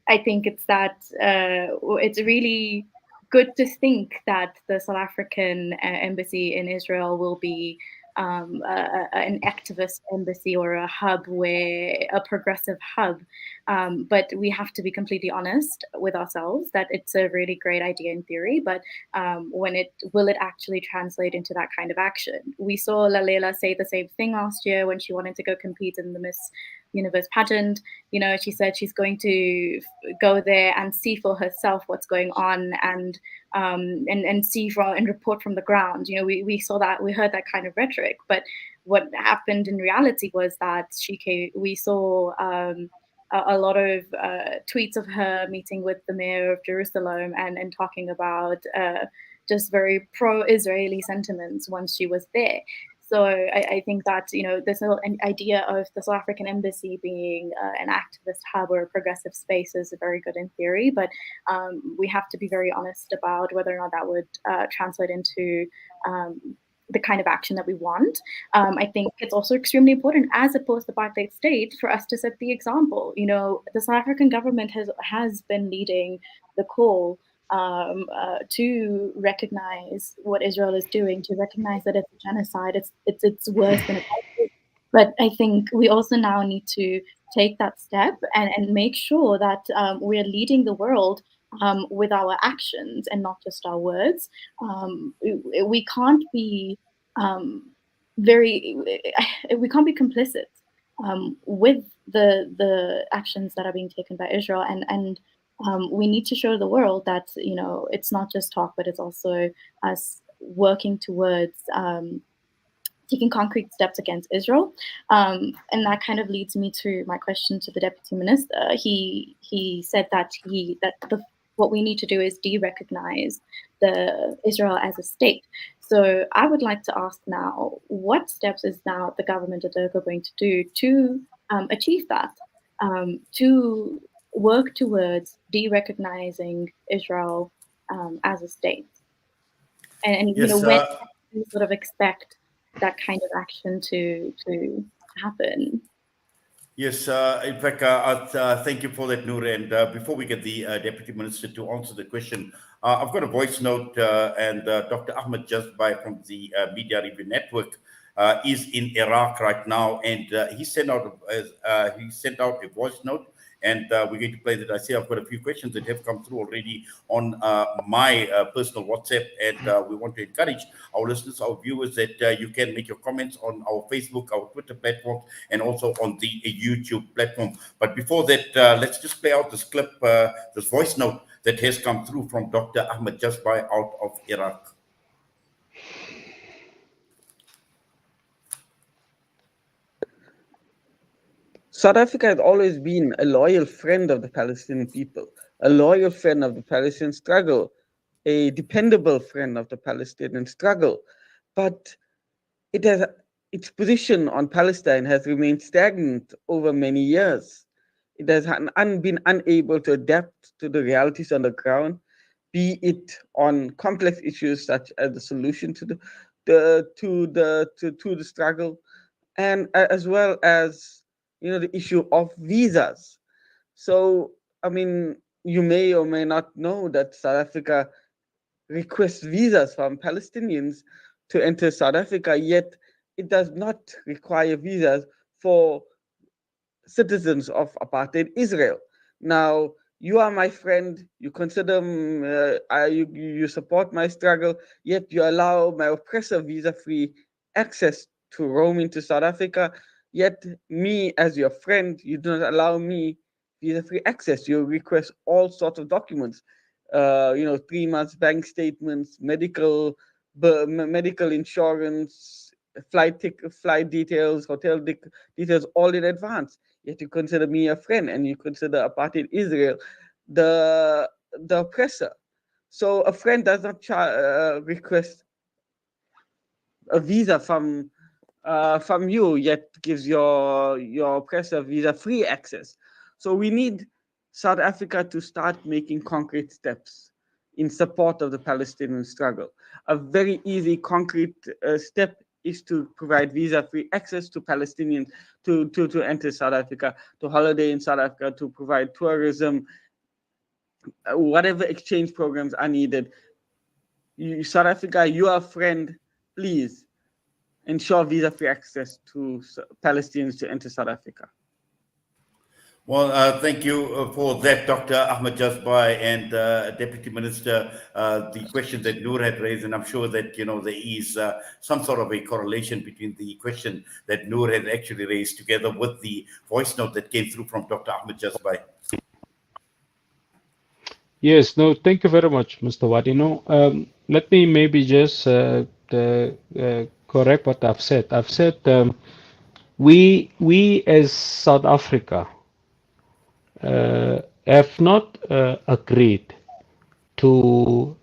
I think it's that it's really good to think that the South African embassy in Israel will be an activist embassy or a hub, a progressive hub. But we have to be completely honest with ourselves that it's a really great idea in theory, but will it actually translate into that kind of action? We saw Lalela say the same thing last year when she wanted to go compete in the Miss Universe pageant. You know, she said she's going to go there and see for herself what's going on and see and report from the ground. You know, we saw that, we heard that kind of rhetoric, but what happened in reality was that we saw a lot of tweets of her meeting with the mayor of Jerusalem and talking about just very pro-Israeli sentiments once she was there. So I think that, you know, this whole idea of the South African embassy being an activist hub or a progressive space is very good in theory, but we have to be very honest about whether or not that would translate into the kind of action that we want. I think it's also extremely important as a post-apartheid state for us to set the example. You know, the South African government has been leading the call to recognize what Israel is doing, to recognize that it's a genocide. It's worse than apartheid. But I think we also now need to take that step and make sure that we're leading the world with our actions and not just our words. We can't be we can't be complicit with the actions that are being taken by Israel, and we need to show the world that, you know, it's not just talk, but it's also us working towards taking concrete steps against Israel. And that kind of leads me to my question to the Deputy Minister. He said that what we need to do is de-recognize Israel as a state. So I would like to ask now, what steps is now the government of Durga going to do to achieve that, to work towards de-recognizing Israel as a state? And yes, you know, when do you sort of expect that kind of action to happen? Yes, in fact, thank you for that, Noor. And before we get the Deputy Minister to answer the question, I've got a voice note, and Dr. Ahmed Jazbai from the Media Review Network is in Iraq right now, and he sent out a voice note, and we're going to play that. I see I've got a few questions that have come through already on my personal WhatsApp, and we want to encourage our listeners, our viewers, that you can make your comments on our Facebook, our Twitter platform, and also on the YouTube platform. But before that, let's just play out this clip, this voice note that has come through from Dr. Ahmed Jazbai out of Iraq. South Africa has always been a loyal friend of the Palestinian people, a loyal friend of the Palestinian struggle, a dependable friend of the Palestinian struggle. But its position on Palestine has remained stagnant over many years. It has been unable to adapt to the realities on the ground, be it on complex issues such as the solution to the struggle, and as well as the issue of visas. So, I mean, you may or may not know that South Africa requests visas from Palestinians to enter South Africa, yet it does not require visas for citizens of apartheid Israel. Now, you are my friend, you consider, you support my struggle, yet you allow my oppressor visa-free access to roam into South Africa. Yet me, as your friend, you do not allow me visa-free access. You request all sorts of documents, 3 months bank statements, medical insurance, flight details, hotel details, all in advance. Yet you consider me a friend, and you consider apartheid Israel the oppressor. So a friend does not request a visa from you, yet gives your oppressor visa-free access. So we need South Africa to start making concrete steps in support of the Palestinian struggle. A very easy, concrete step is to provide visa-free access to Palestinians to enter South Africa, to holiday in South Africa, to provide tourism, whatever exchange programs are needed. South Africa, you are a friend, please ensure visa-free access to Palestinians to enter South Africa. Well, thank you for that, Dr. Ahmed Jazbai, and Deputy Minister. The question that Noor had raised, and I'm sure that there is some sort of a correlation between the question that Noor had actually raised together with the voice note that came through from Dr. Ahmed Jazbai. Yes, no, thank you very much, Mr. Wadee. Let me maybe just correct what I've said. I've said we as South Africa have not agreed to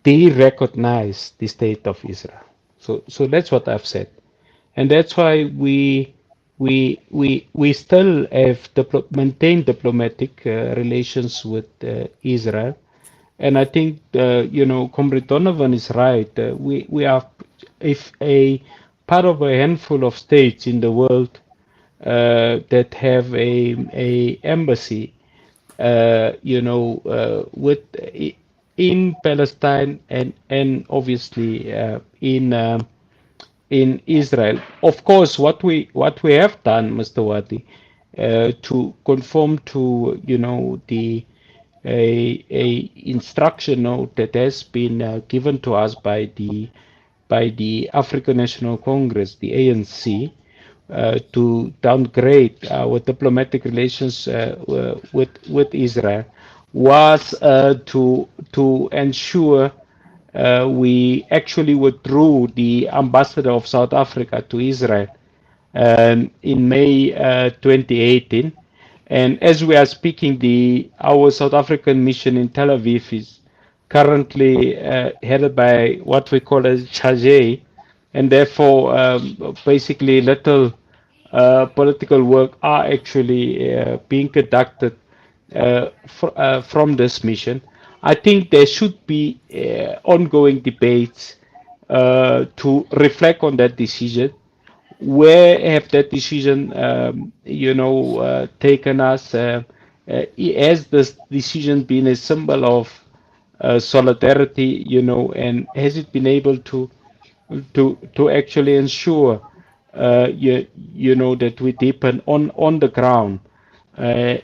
de-recognize the state of Israel. So that's what I've said, and that's why we still have maintained diplomatic relations with Israel. And I think Comrade Donovan is right. We are if a part of a handful of states in the world that have a embassy, with in Palestine and obviously in Israel. Of course, what we have done, Mr. Wadee, to conform to the a instruction note that has been given to us by the African National Congress, the ANC, to downgrade our diplomatic relations with Israel, was to ensure we actually withdrew the ambassador of South Africa to Israel in May 2018. And as we are speaking, our South African mission in Tel Aviv is currently headed by what we call a charge, and therefore basically little political work are actually being conducted from this mission. I think there should be ongoing debates to reflect on that decision. where have that decision, taken us? Has this decision been a symbol of solidarity, and has it been able to actually ensure, that we deepen on the ground,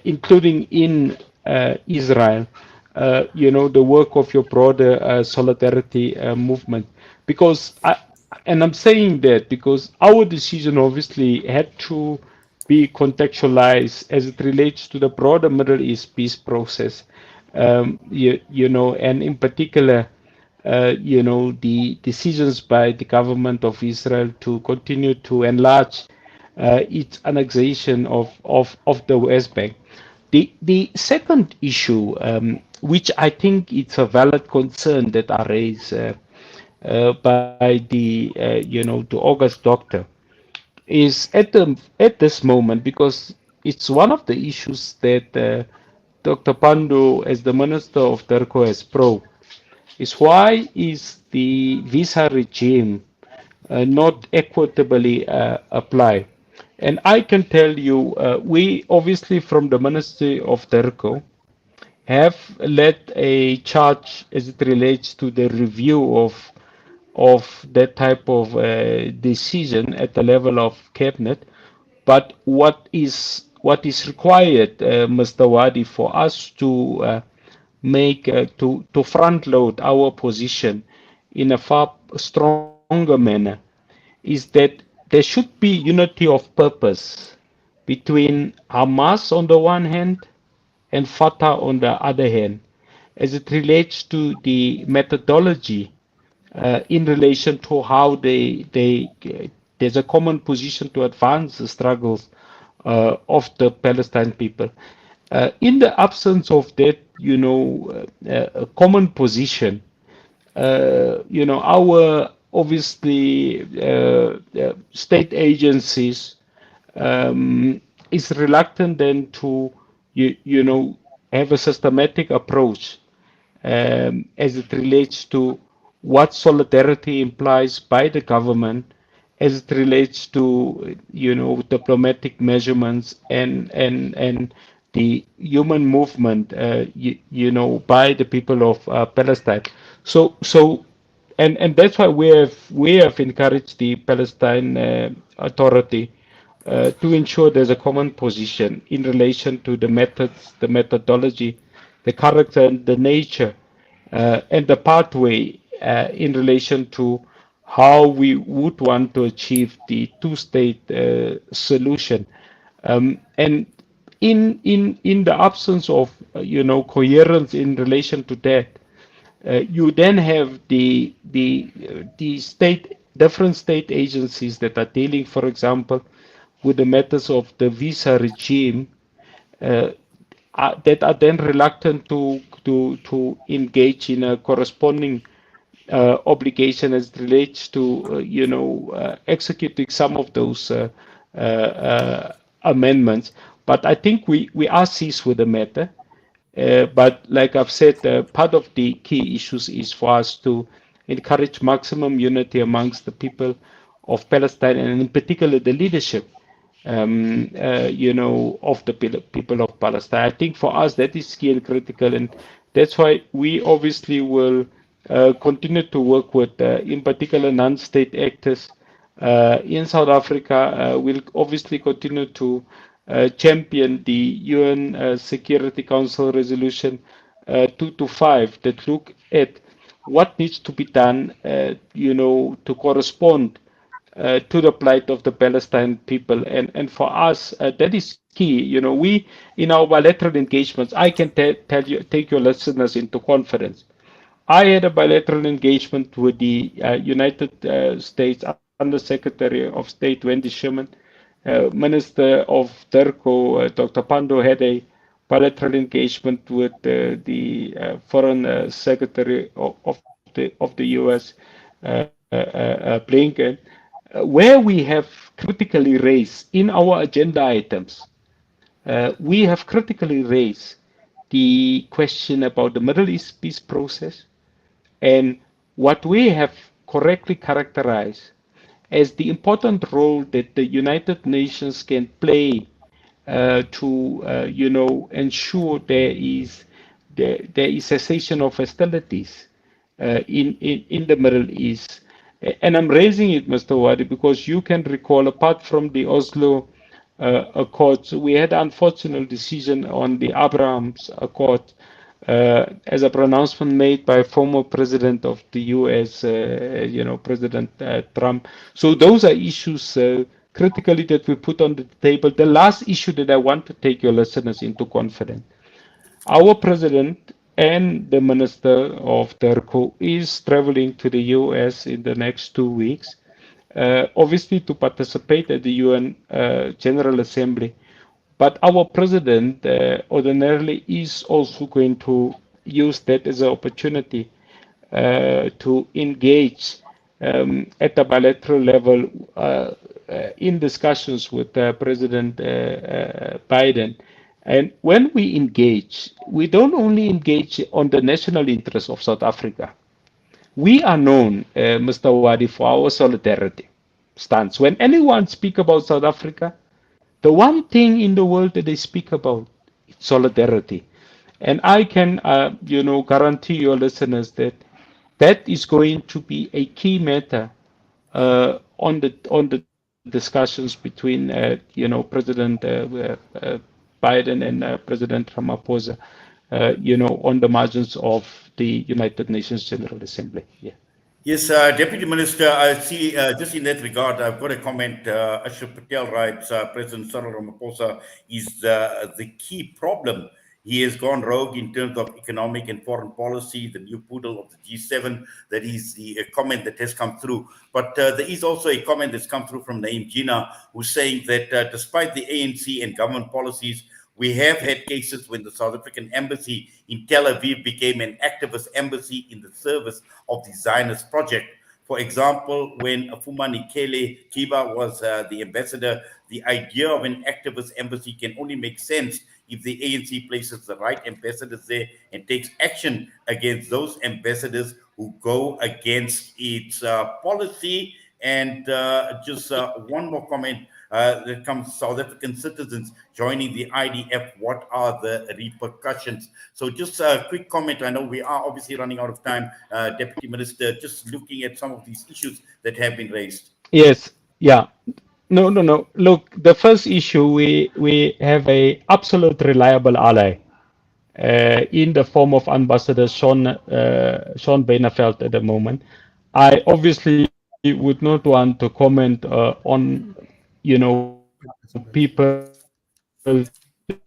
including in Israel, the work of your broader solidarity movement? Because and I'm saying that because our decision obviously had to be contextualized as it relates to the broader Middle East peace process, and in particular, the decisions by the government of Israel to continue to enlarge its annexation of the West Bank. The second issue, which I think it's a valid concern that are raised by the August doctor, is at this moment, because it's one of the issues that Dr. Pandu, as the Minister of Turco, has probed, is why is the visa regime not equitably applied? And I can tell you, we obviously from the Ministry of Turco have led a charge as it relates to the review of that type of decision at the level of cabinet. But what is required, Mr. Wadee, for us to make to front load our position in a far stronger manner is that there should be unity of purpose between Hamas on the one hand and Fatah on the other hand, as it relates to the methodology in relation to how there's a common position to advance the struggles of the Palestine people. In the absence of that, common position, our obviously state agencies is reluctant then to have a systematic approach as it relates to what solidarity implies by the government, as it relates to diplomatic measurements and the human movement by the people of Palestine. So and that's why we have encouraged the Palestine Authority to ensure there's a common position in relation to the methods, the methodology, the character, and the nature, and the pathway in relation to how we would want to achieve the two-state solution. And in the absence of coherence in relation to that, you then have the state different state agencies that are dealing, for example, with the matters of the visa regime, that are then reluctant to engage in a corresponding obligation as it relates to executing some of those amendments. But I think we are seized with the matter. But like I've said, part of the key issues is for us to encourage maximum unity amongst the people of Palestine, and in particular the leadership, of the people of Palestine. I think for us that is key and critical, and that's why we obviously will continue to work with, in particular, non-state actors in South Africa. We'll obviously continue to champion the UN Security Council Resolution 225 that look at what needs to be done, to correspond to the plight of the Palestine people. And for us, that is key. We, in our bilateral engagements, I can tell you, take your listeners into confidence. I had a bilateral engagement with the United States Under Secretary of State Wendy Sherman, Minister of Turco, Dr. Pando, had a bilateral engagement with the Foreign Secretary of the U.S., Blinken, where we have critically raised in our agenda items, we have critically raised the question about the Middle East peace process, and what we have correctly characterized as the important role that the United Nations can play to ensure there is cessation of hostilities in the Middle East. And I'm raising it, Mr. Wadee, because you can recall, apart from the Oslo Accords, we had an unfortunate decision on the Abraham's Accord as a pronouncement made by former president of the U.S., President Trump. So those are issues critically that we put on the table. The last issue that I want to take your listeners into confidence. Our president and the Minister of Turco is traveling to the US in the next 2 weeks, obviously to participate at the UN General Assembly. But our president ordinarily is also going to use that as an opportunity to engage at a bilateral level in discussions with President Biden. And when we engage, we don't only engage on the national interest of South Africa. We are known, Mr. Wadee, for our solidarity stance. When anyone speaks about South Africa, the one thing in the world that they speak about is solidarity. And I can, guarantee your listeners that that is going to be a key matter on the discussions between, President Biden and President Ramaphosa, on the margins of the United Nations General Assembly. Yeah. Yes, Deputy Minister, I see just in that regard, I've got a comment. Ashok Patel writes, President Cyril Ramaphosa is the key problem. He has gone rogue in terms of economic and foreign policy, the new poodle of the G7. That is the comment that has come through. But there is also a comment that's come through from Naeem Jinnah, who's saying that despite the ANC and government policies, we have had cases when the South African embassy in Tel Aviv became an activist embassy in the service of the Zionist project. For example, when Fumani Kele Kiba was the ambassador, the idea of an activist embassy can only make sense if the ANC places the right ambassadors there and takes action against those ambassadors who go against its policy. And just one more comment. That comes South African citizens joining the IDF. What are the repercussions? So just a quick comment. I know we are obviously running out of time, Deputy Minister, just looking at some of these issues that have been raised. Yes. Yeah. No. Look, the first issue, we have a absolute reliable ally in the form of Ambassador Sean Beineveld at the moment. I obviously would not want to comment on people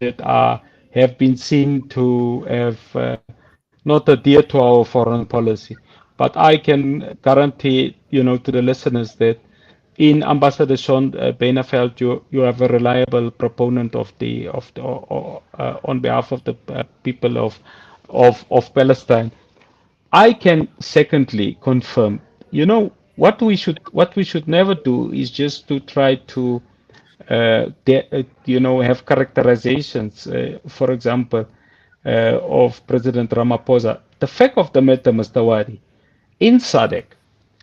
that have been seen to have not adhere to our foreign policy. But I can guarantee, to the listeners that in Ambassador Sean Beineveld, you have a reliable proponent on behalf of the people of Palestine. I can secondly confirm, what we should never do is just to try to have characterizations, for example, of President Ramaphosa. The fact of the matter, Mr. Wadee, in SADC,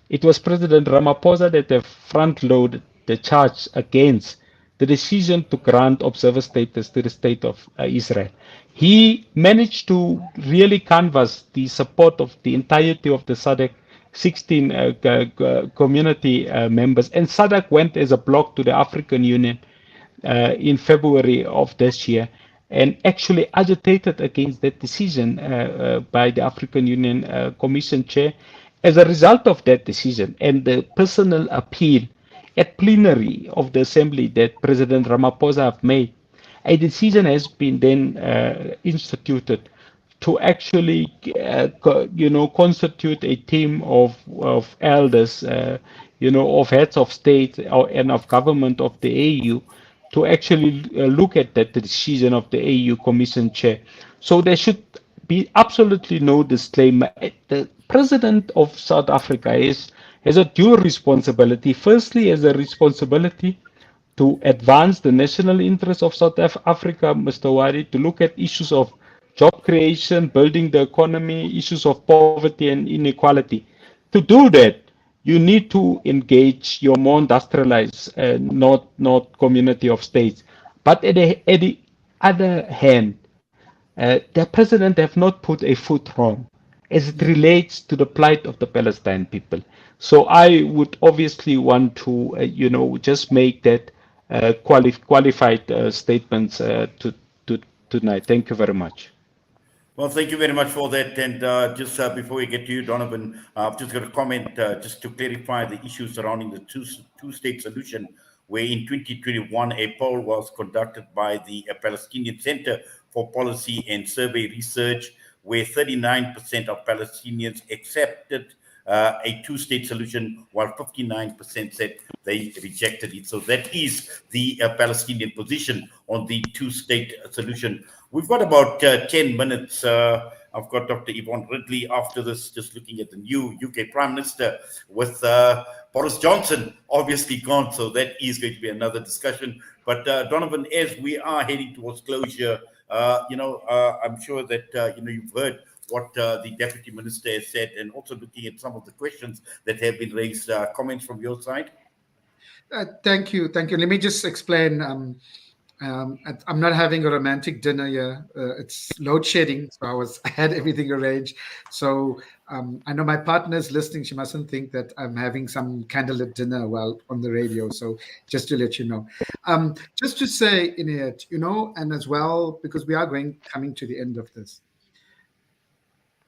it was President Ramaphosa that front-loaded the charge against the decision to grant observer status to the state of Israel. He managed to really canvass the support of the entirety of the SADC 16 community members, and SADC went as a bloc to the African Union in February of this year and actually agitated against that decision by the African Union Commission Chair. As a result of that decision and the personal appeal at plenary of the Assembly that President Ramaphosa have made, a decision has been then instituted to actually, constitute a team of elders, of heads of state and of government of the AU to actually look at that decision of the AU Commission Chair. So there should be absolutely no disclaimer. The President of South Africa has a dual responsibility. Firstly, has a responsibility to advance the national interests of South Africa, Mr. Wadee, to look at issues of job creation, building the economy, issues of poverty and inequality. To do that, you need to engage your more industrialized, not community of states. But at the other hand, the president have not put a foot wrong as it relates to the plight of the Palestine people. So I would obviously want to, just make that qualified statements to tonight. Thank you very much. Well, thank you very much for that. And just before we get to you, Donovan, I've just got a comment just to clarify the issues surrounding the two-state solution, where in 2021, a poll was conducted by the Palestinian Center for Policy and Survey Research, where 39% of Palestinians accepted a two-state solution, while 59% said they rejected it. So that is the Palestinian position on the two-state solution. We've got about 10 minutes. I've got Dr. Yvonne Ridley after this, just looking at the new UK Prime Minister with Boris Johnson obviously gone. So that is going to be another discussion. But Donovan, as we are heading towards closure, I'm sure that, you've heard what the Deputy Minister has said, and also looking at some of the questions that have been raised. Comments from your side? Thank you. Let me just explain. I'm not having a romantic dinner here. It's load shedding, so I had everything arranged. So I know my partner is listening. She mustn't think that I'm having some candlelit dinner while on the radio. So just to let you know, just to say, Inayet, and as well, because we are coming to the end of this,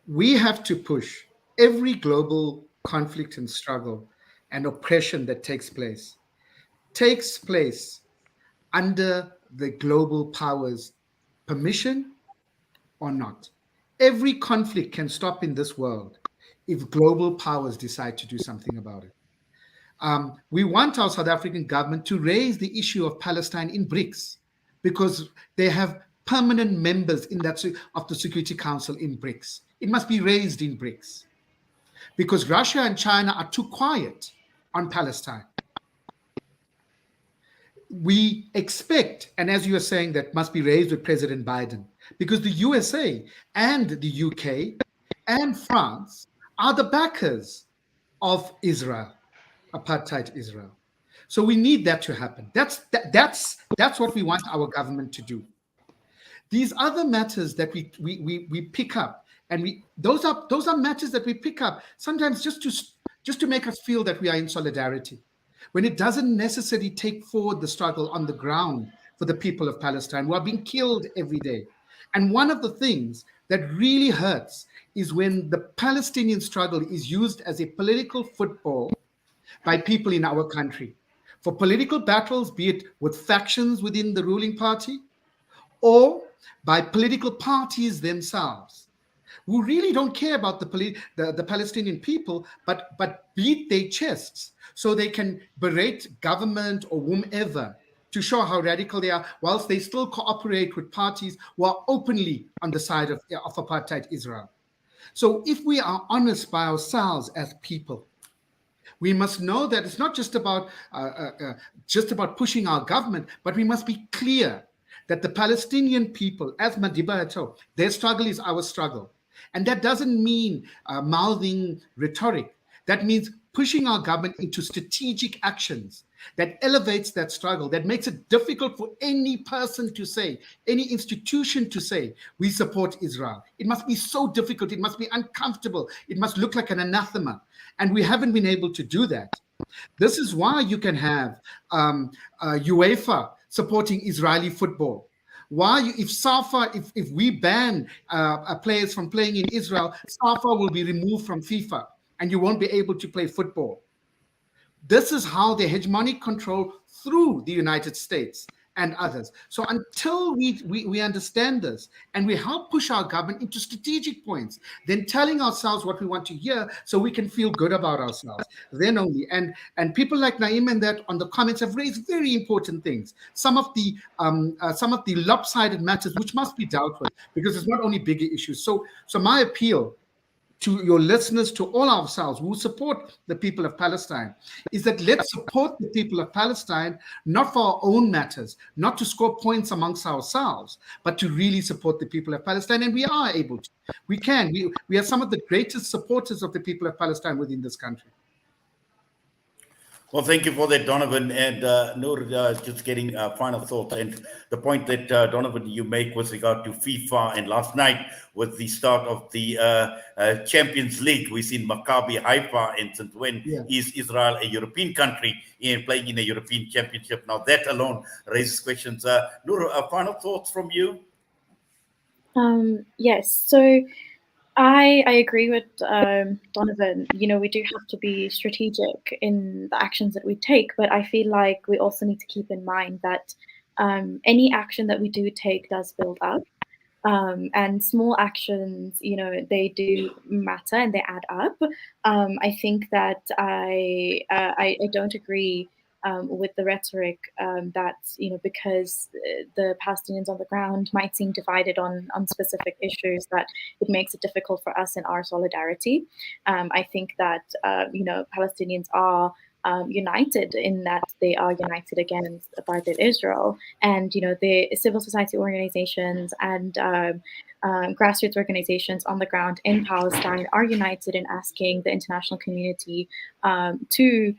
we have to push every global conflict and struggle and oppression that takes place under the global powers' permission or not. Every conflict can stop in this world if global powers decide to do something about it. We want our South African government to raise the issue of Palestine in BRICS, because they have permanent members in that of the Security Council in BRICS. It must be raised in BRICS, because Russia and China are too quiet on Palestine. We expect, and as you are saying, that must be raised with President Biden, because the USA and the UK and France are the backers of Israel, apartheid Israel. So we need that to happen. That's what we want our government to do. These other matters that we pick up, and those are matters that we pick up sometimes just to make us feel that we are in solidarity, when it doesn't necessarily take forward the struggle on the ground for the people of Palestine who are being killed every day. And one of the things that really hurts is when the Palestinian struggle is used as a political football by people in our country for political battles, be it with factions within the ruling party or by political parties themselves, who really don't care about the Palestinian people, but beat their chests so they can berate government or whomever to show how radical they are, whilst they still cooperate with parties who are openly on the side of apartheid Israel. So if we are honest by ourselves as people, we must know that it's not just about pushing our government, but we must be clear that the Palestinian people, as Madiba had told, their struggle is our struggle. And that doesn't mean mouthing rhetoric. That means pushing our government into strategic actions that elevates that struggle, that makes it difficult for any person to say, any institution to say, we support Israel. It must be so difficult. It must be uncomfortable. It must look like an anathema. And we haven't been able to do that. This is why you can have UEFA supporting Israeli football. Why, if we ban players from playing in Israel, SAFA will be removed from FIFA and you won't be able to play football. This is how the hegemonic control through the United States and others. So until we understand this and we help push our government into strategic points, then telling ourselves what we want to hear so we can feel good about ourselves, then only. And people like Naeem and that on the comments have raised very important things. Some of the lopsided matters which must be dealt with, because it's not only bigger issues. So my appeal to your listeners, to all ourselves who support the people of Palestine, is that let's support the people of Palestine, not for our own matters, not to score points amongst ourselves, but to really support the people of Palestine. And we are able to. We can. We are some of the greatest supporters of the people of Palestine within this country. Well, thank you for that, Donovan. And Noor, just getting final thoughts. And the point that, Donovan, you make with regard to FIFA, and last night with the start of the Champions League, we've seen Maccabi Haifa, and since when Yeah. is Israel a European country and playing in a European championship? Now, that alone raises questions. Noor, final thoughts from you? Yes. So I agree with Donovan. You know, we do have to be strategic in the actions that we take, but I feel like we also need to keep in mind that any action that we do take does build up. And small actions, you know, they do matter and they add up. I think that I don't agree with the rhetoric that, you know, because the Palestinians on the ground might seem divided on specific issues, that it makes it difficult for us in our solidarity. I think that you know, Palestinians are united in that they are united against apartheid Israel, and you know, the civil society organizations and grassroots organizations on the ground in Palestine are united in asking the international community to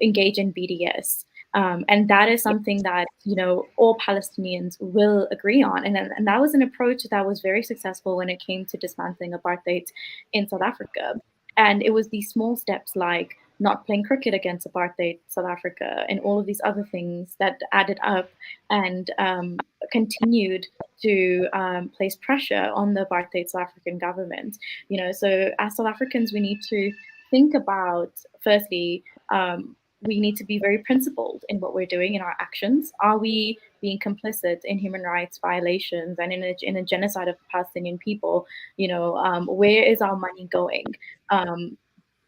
engage in BDS. And that is something that, you know, all Palestinians will agree on. And that was an approach that was very successful when it came to dismantling apartheid in South Africa. And it was these small steps like not playing cricket against apartheid South Africa and all of these other things that added up and continued to place pressure on the apartheid South African government. You know, so as South Africans, we need to think about, firstly, we need to be very principled in what we're doing in our actions. Are we being complicit in human rights violations and in a genocide of the Palestinian people? You know, where is our money going? And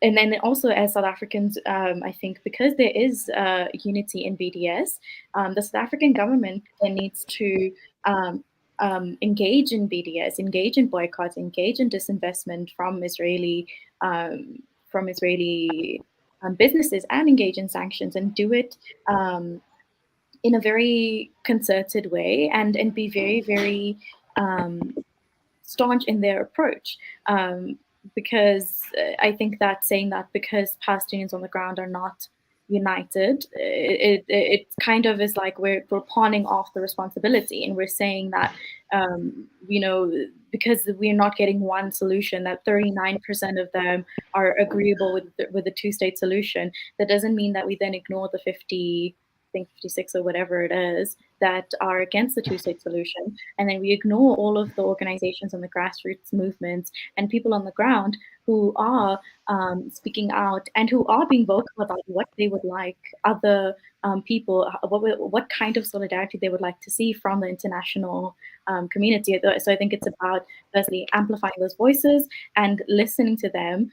then also, as South Africans, I think because there is unity in BDS, the South African government then needs to engage in BDS, engage in boycotts, engage in disinvestment from Israeli businesses, and engage in sanctions, and do it in a very concerted way, and be very, very staunch in their approach. Because I think that saying that because Palestinians on the ground are not united, it kind of is like we're pawning off the responsibility, and we're saying that you know, because we're not getting one solution, that 39% of them are agreeable with the two-state solution. That doesn't mean that we then ignore the 50, I think 56 or whatever it is, that are against the two-state solution, and then we ignore all of the organizations and the grassroots movements and people on the ground who are speaking out and who are being vocal about what they would like other people, what kind of solidarity they would like to see from the international community. So I think it's about, firstly, amplifying those voices and listening to them.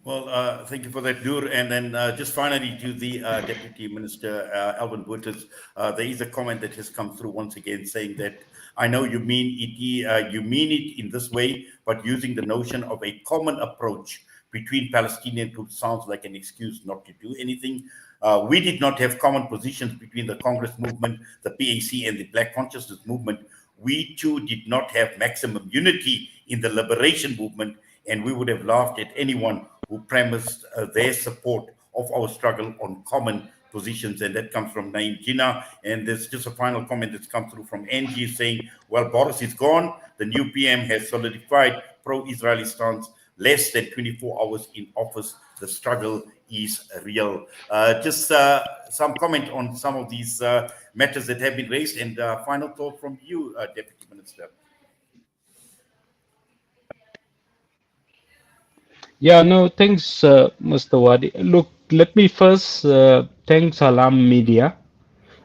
Well, thank you for that, Noor. And then just finally to the Deputy Minister, Alvin. There is a comment that has come through once again saying that, I know you mean it in this way, but using the notion of a common approach between Palestinian groups sounds like an excuse not to do anything. We did not have common positions between the Congress movement, the PAC, and the Black Consciousness movement. We too did not have maximum unity in the liberation movement, and we would have laughed at anyone who premised their support of our struggle on common positions. And that comes from Naeem Jinnah. And there's just a final comment that's come through from Angie saying, well, Boris is gone. The new PM has solidified pro-Israeli stance. Less than 24 hours in office. The struggle is real. Just some comment on some of these matters that have been raised, and final thought from you, Deputy Minister. Yeah, no, thanks, Mr. Wadee. Look, let me first thank Salam Media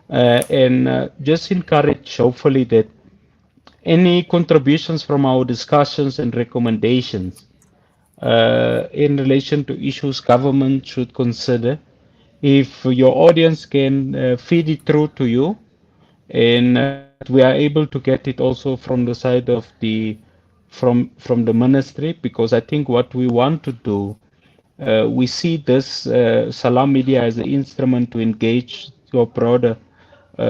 and just encourage, hopefully, that any contributions from our discussions and recommendations in relation to issues government should consider, if your audience can feed it through to you, and that we are able to get it also from the side of the from the ministry, because I think what we want to do, we see this Salam Media as an instrument to engage your broader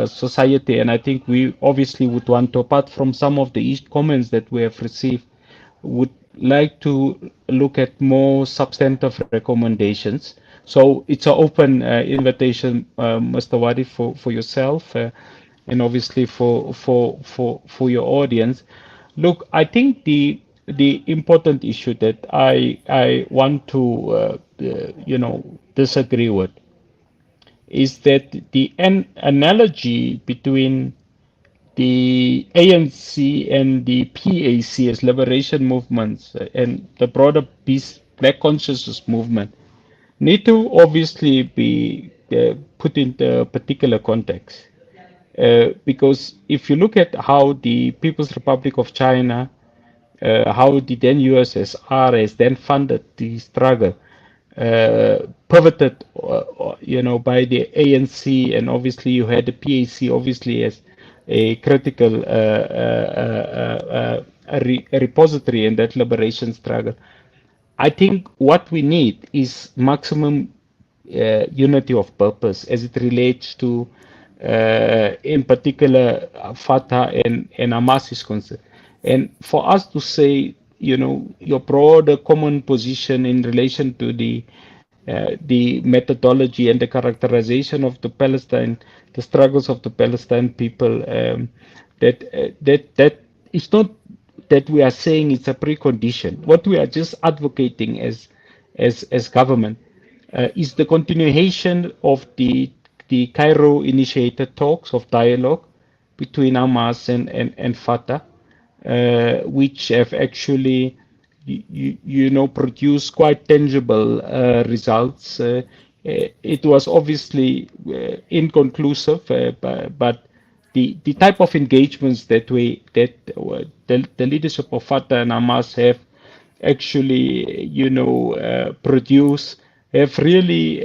society, and I think we obviously would want to, apart from some of the comments that we have received, would like to look at more substantive recommendations. So it's an open invitation, Mr. Wadee, for yourself and obviously for your audience. Look, I think the important issue that I want to disagree with is that the analogy between the ANC and the PAC as liberation movements and the broader peace black consciousness movement need to obviously be put into a particular context. Because if you look at how the People's Republic of China, how the then USSR has then funded the struggle, pivoted, by the ANC, and obviously you had the PAC obviously as a critical a repository in that liberation struggle. I think what we need is maximum unity of purpose as it relates to, in particular, Fatah and Hamas is concerned. And for us to say, your broader common position in relation to the methodology and the characterization of the Palestine, the struggles of the Palestine people, that it's not that we are saying it's a precondition. What we are just advocating as government is the continuation of the Cairo initiated talks of dialogue between Hamas and Fatah, which have actually produced quite tangible results. It was obviously inconclusive, but the type of engagements that the leadership of Fatah and Hamas have actually produce have really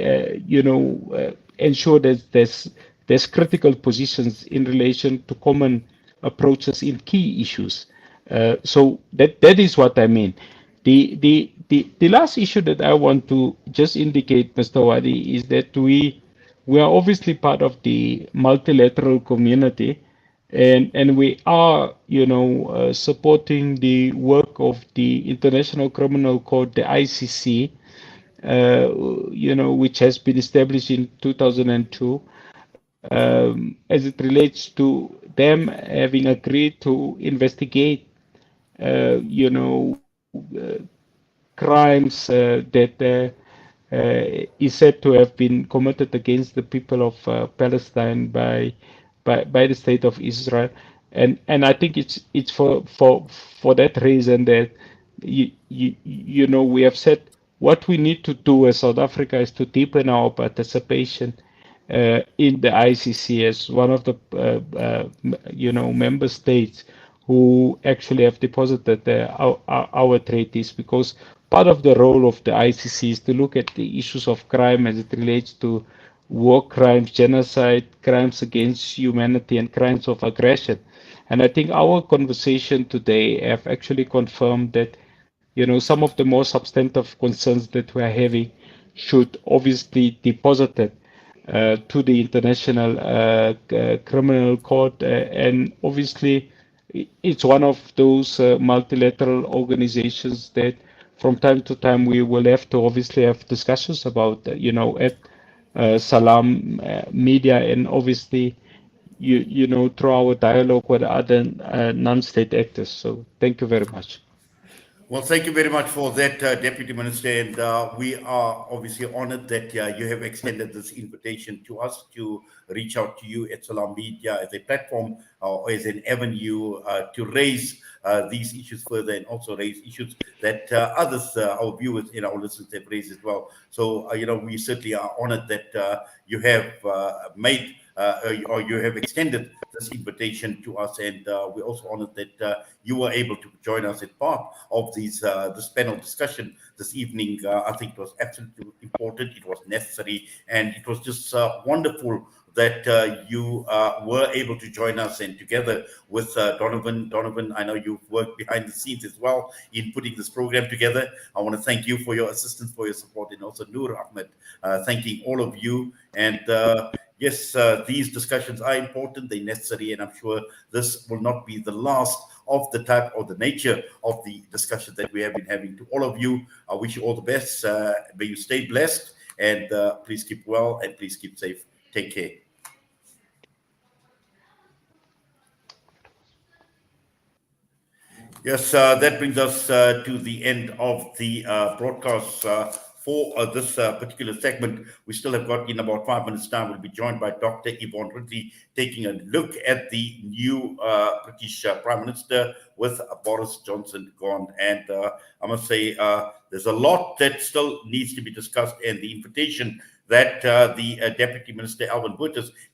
ensured that there's critical positions in relation to common approaches in key issues. So that is what I mean. The last issue that I want to just indicate, Mr. Wadee, is that we are obviously part of the multilateral community, and we are supporting the work of the International Criminal Court, the ICC, which has been established in 2002, as it relates to them having agreed to investigate crimes that is said to have been committed against the people of Palestine by the state of Israel, and I think it's for that reason that we have said what we need to do as South Africa is to deepen our participation in the ICC as one of the member states who actually have deposited our treaties, because part of the role of the ICC is to look at the issues of crime as it relates to war crimes, genocide, crimes against humanity, and crimes of aggression. And I think our conversation today have actually confirmed that some of the more substantive concerns that we are having should obviously be deposited to the International Criminal Court, and obviously it's one of those multilateral organizations that from time to time we will have to obviously have discussions about, at Salam Media, and obviously through our dialogue with other non-state actors. So thank you very much. Well, thank you very much for that, Deputy Minister. And we are obviously honored that you have extended this invitation to us to reach out to you at Salam Media as a platform or as an avenue to raise these issues further, and also raise issues that others, our viewers and our listeners, have raised as well. So, we certainly are honored that you have made or you have extended this invitation to us, and we're also honored that you were able to join us as part of this panel discussion this evening. I think it was absolutely important, it was necessary, and it was just wonderful that you were able to join us, and together with Donovan, I know you've worked behind the scenes as well in putting this program together. I want to thank you for your assistance, for your support, and also Noor, Ahmed, thanking all of you. And yes, these discussions are important, they're necessary, and I'm sure this will not be the last of the type or the nature of the discussion that we have been having. To all of you, I wish you all the best. May you stay blessed, and please keep well and please keep safe. Take care. Yes, that brings us to the end of the broadcast for this particular segment. We still have got, in about 5 minutes' time, we'll be joined by Dr. Yvonne Ridley, taking a look at the new British Prime Minister with Boris Johnson gone. And I must say, there's a lot that still needs to be discussed, and the invitation that the Deputy Minister Alvin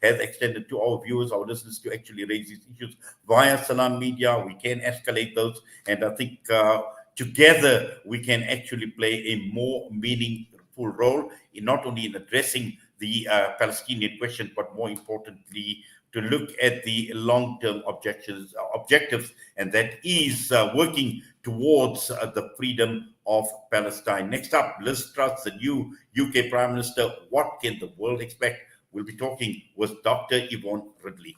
has extended to our viewers, our listeners, to actually raise these issues via Salam Media. We can escalate those, and I think together we can actually play a more meaningful role in not only in addressing the Palestinian question, but more importantly, to look at the long-term objectives, and that is working towards the freedom of Palestine. Next up, Liz Truss, the new UK Prime Minister. What can the world expect? We'll be talking with Dr. Yvonne Ridley.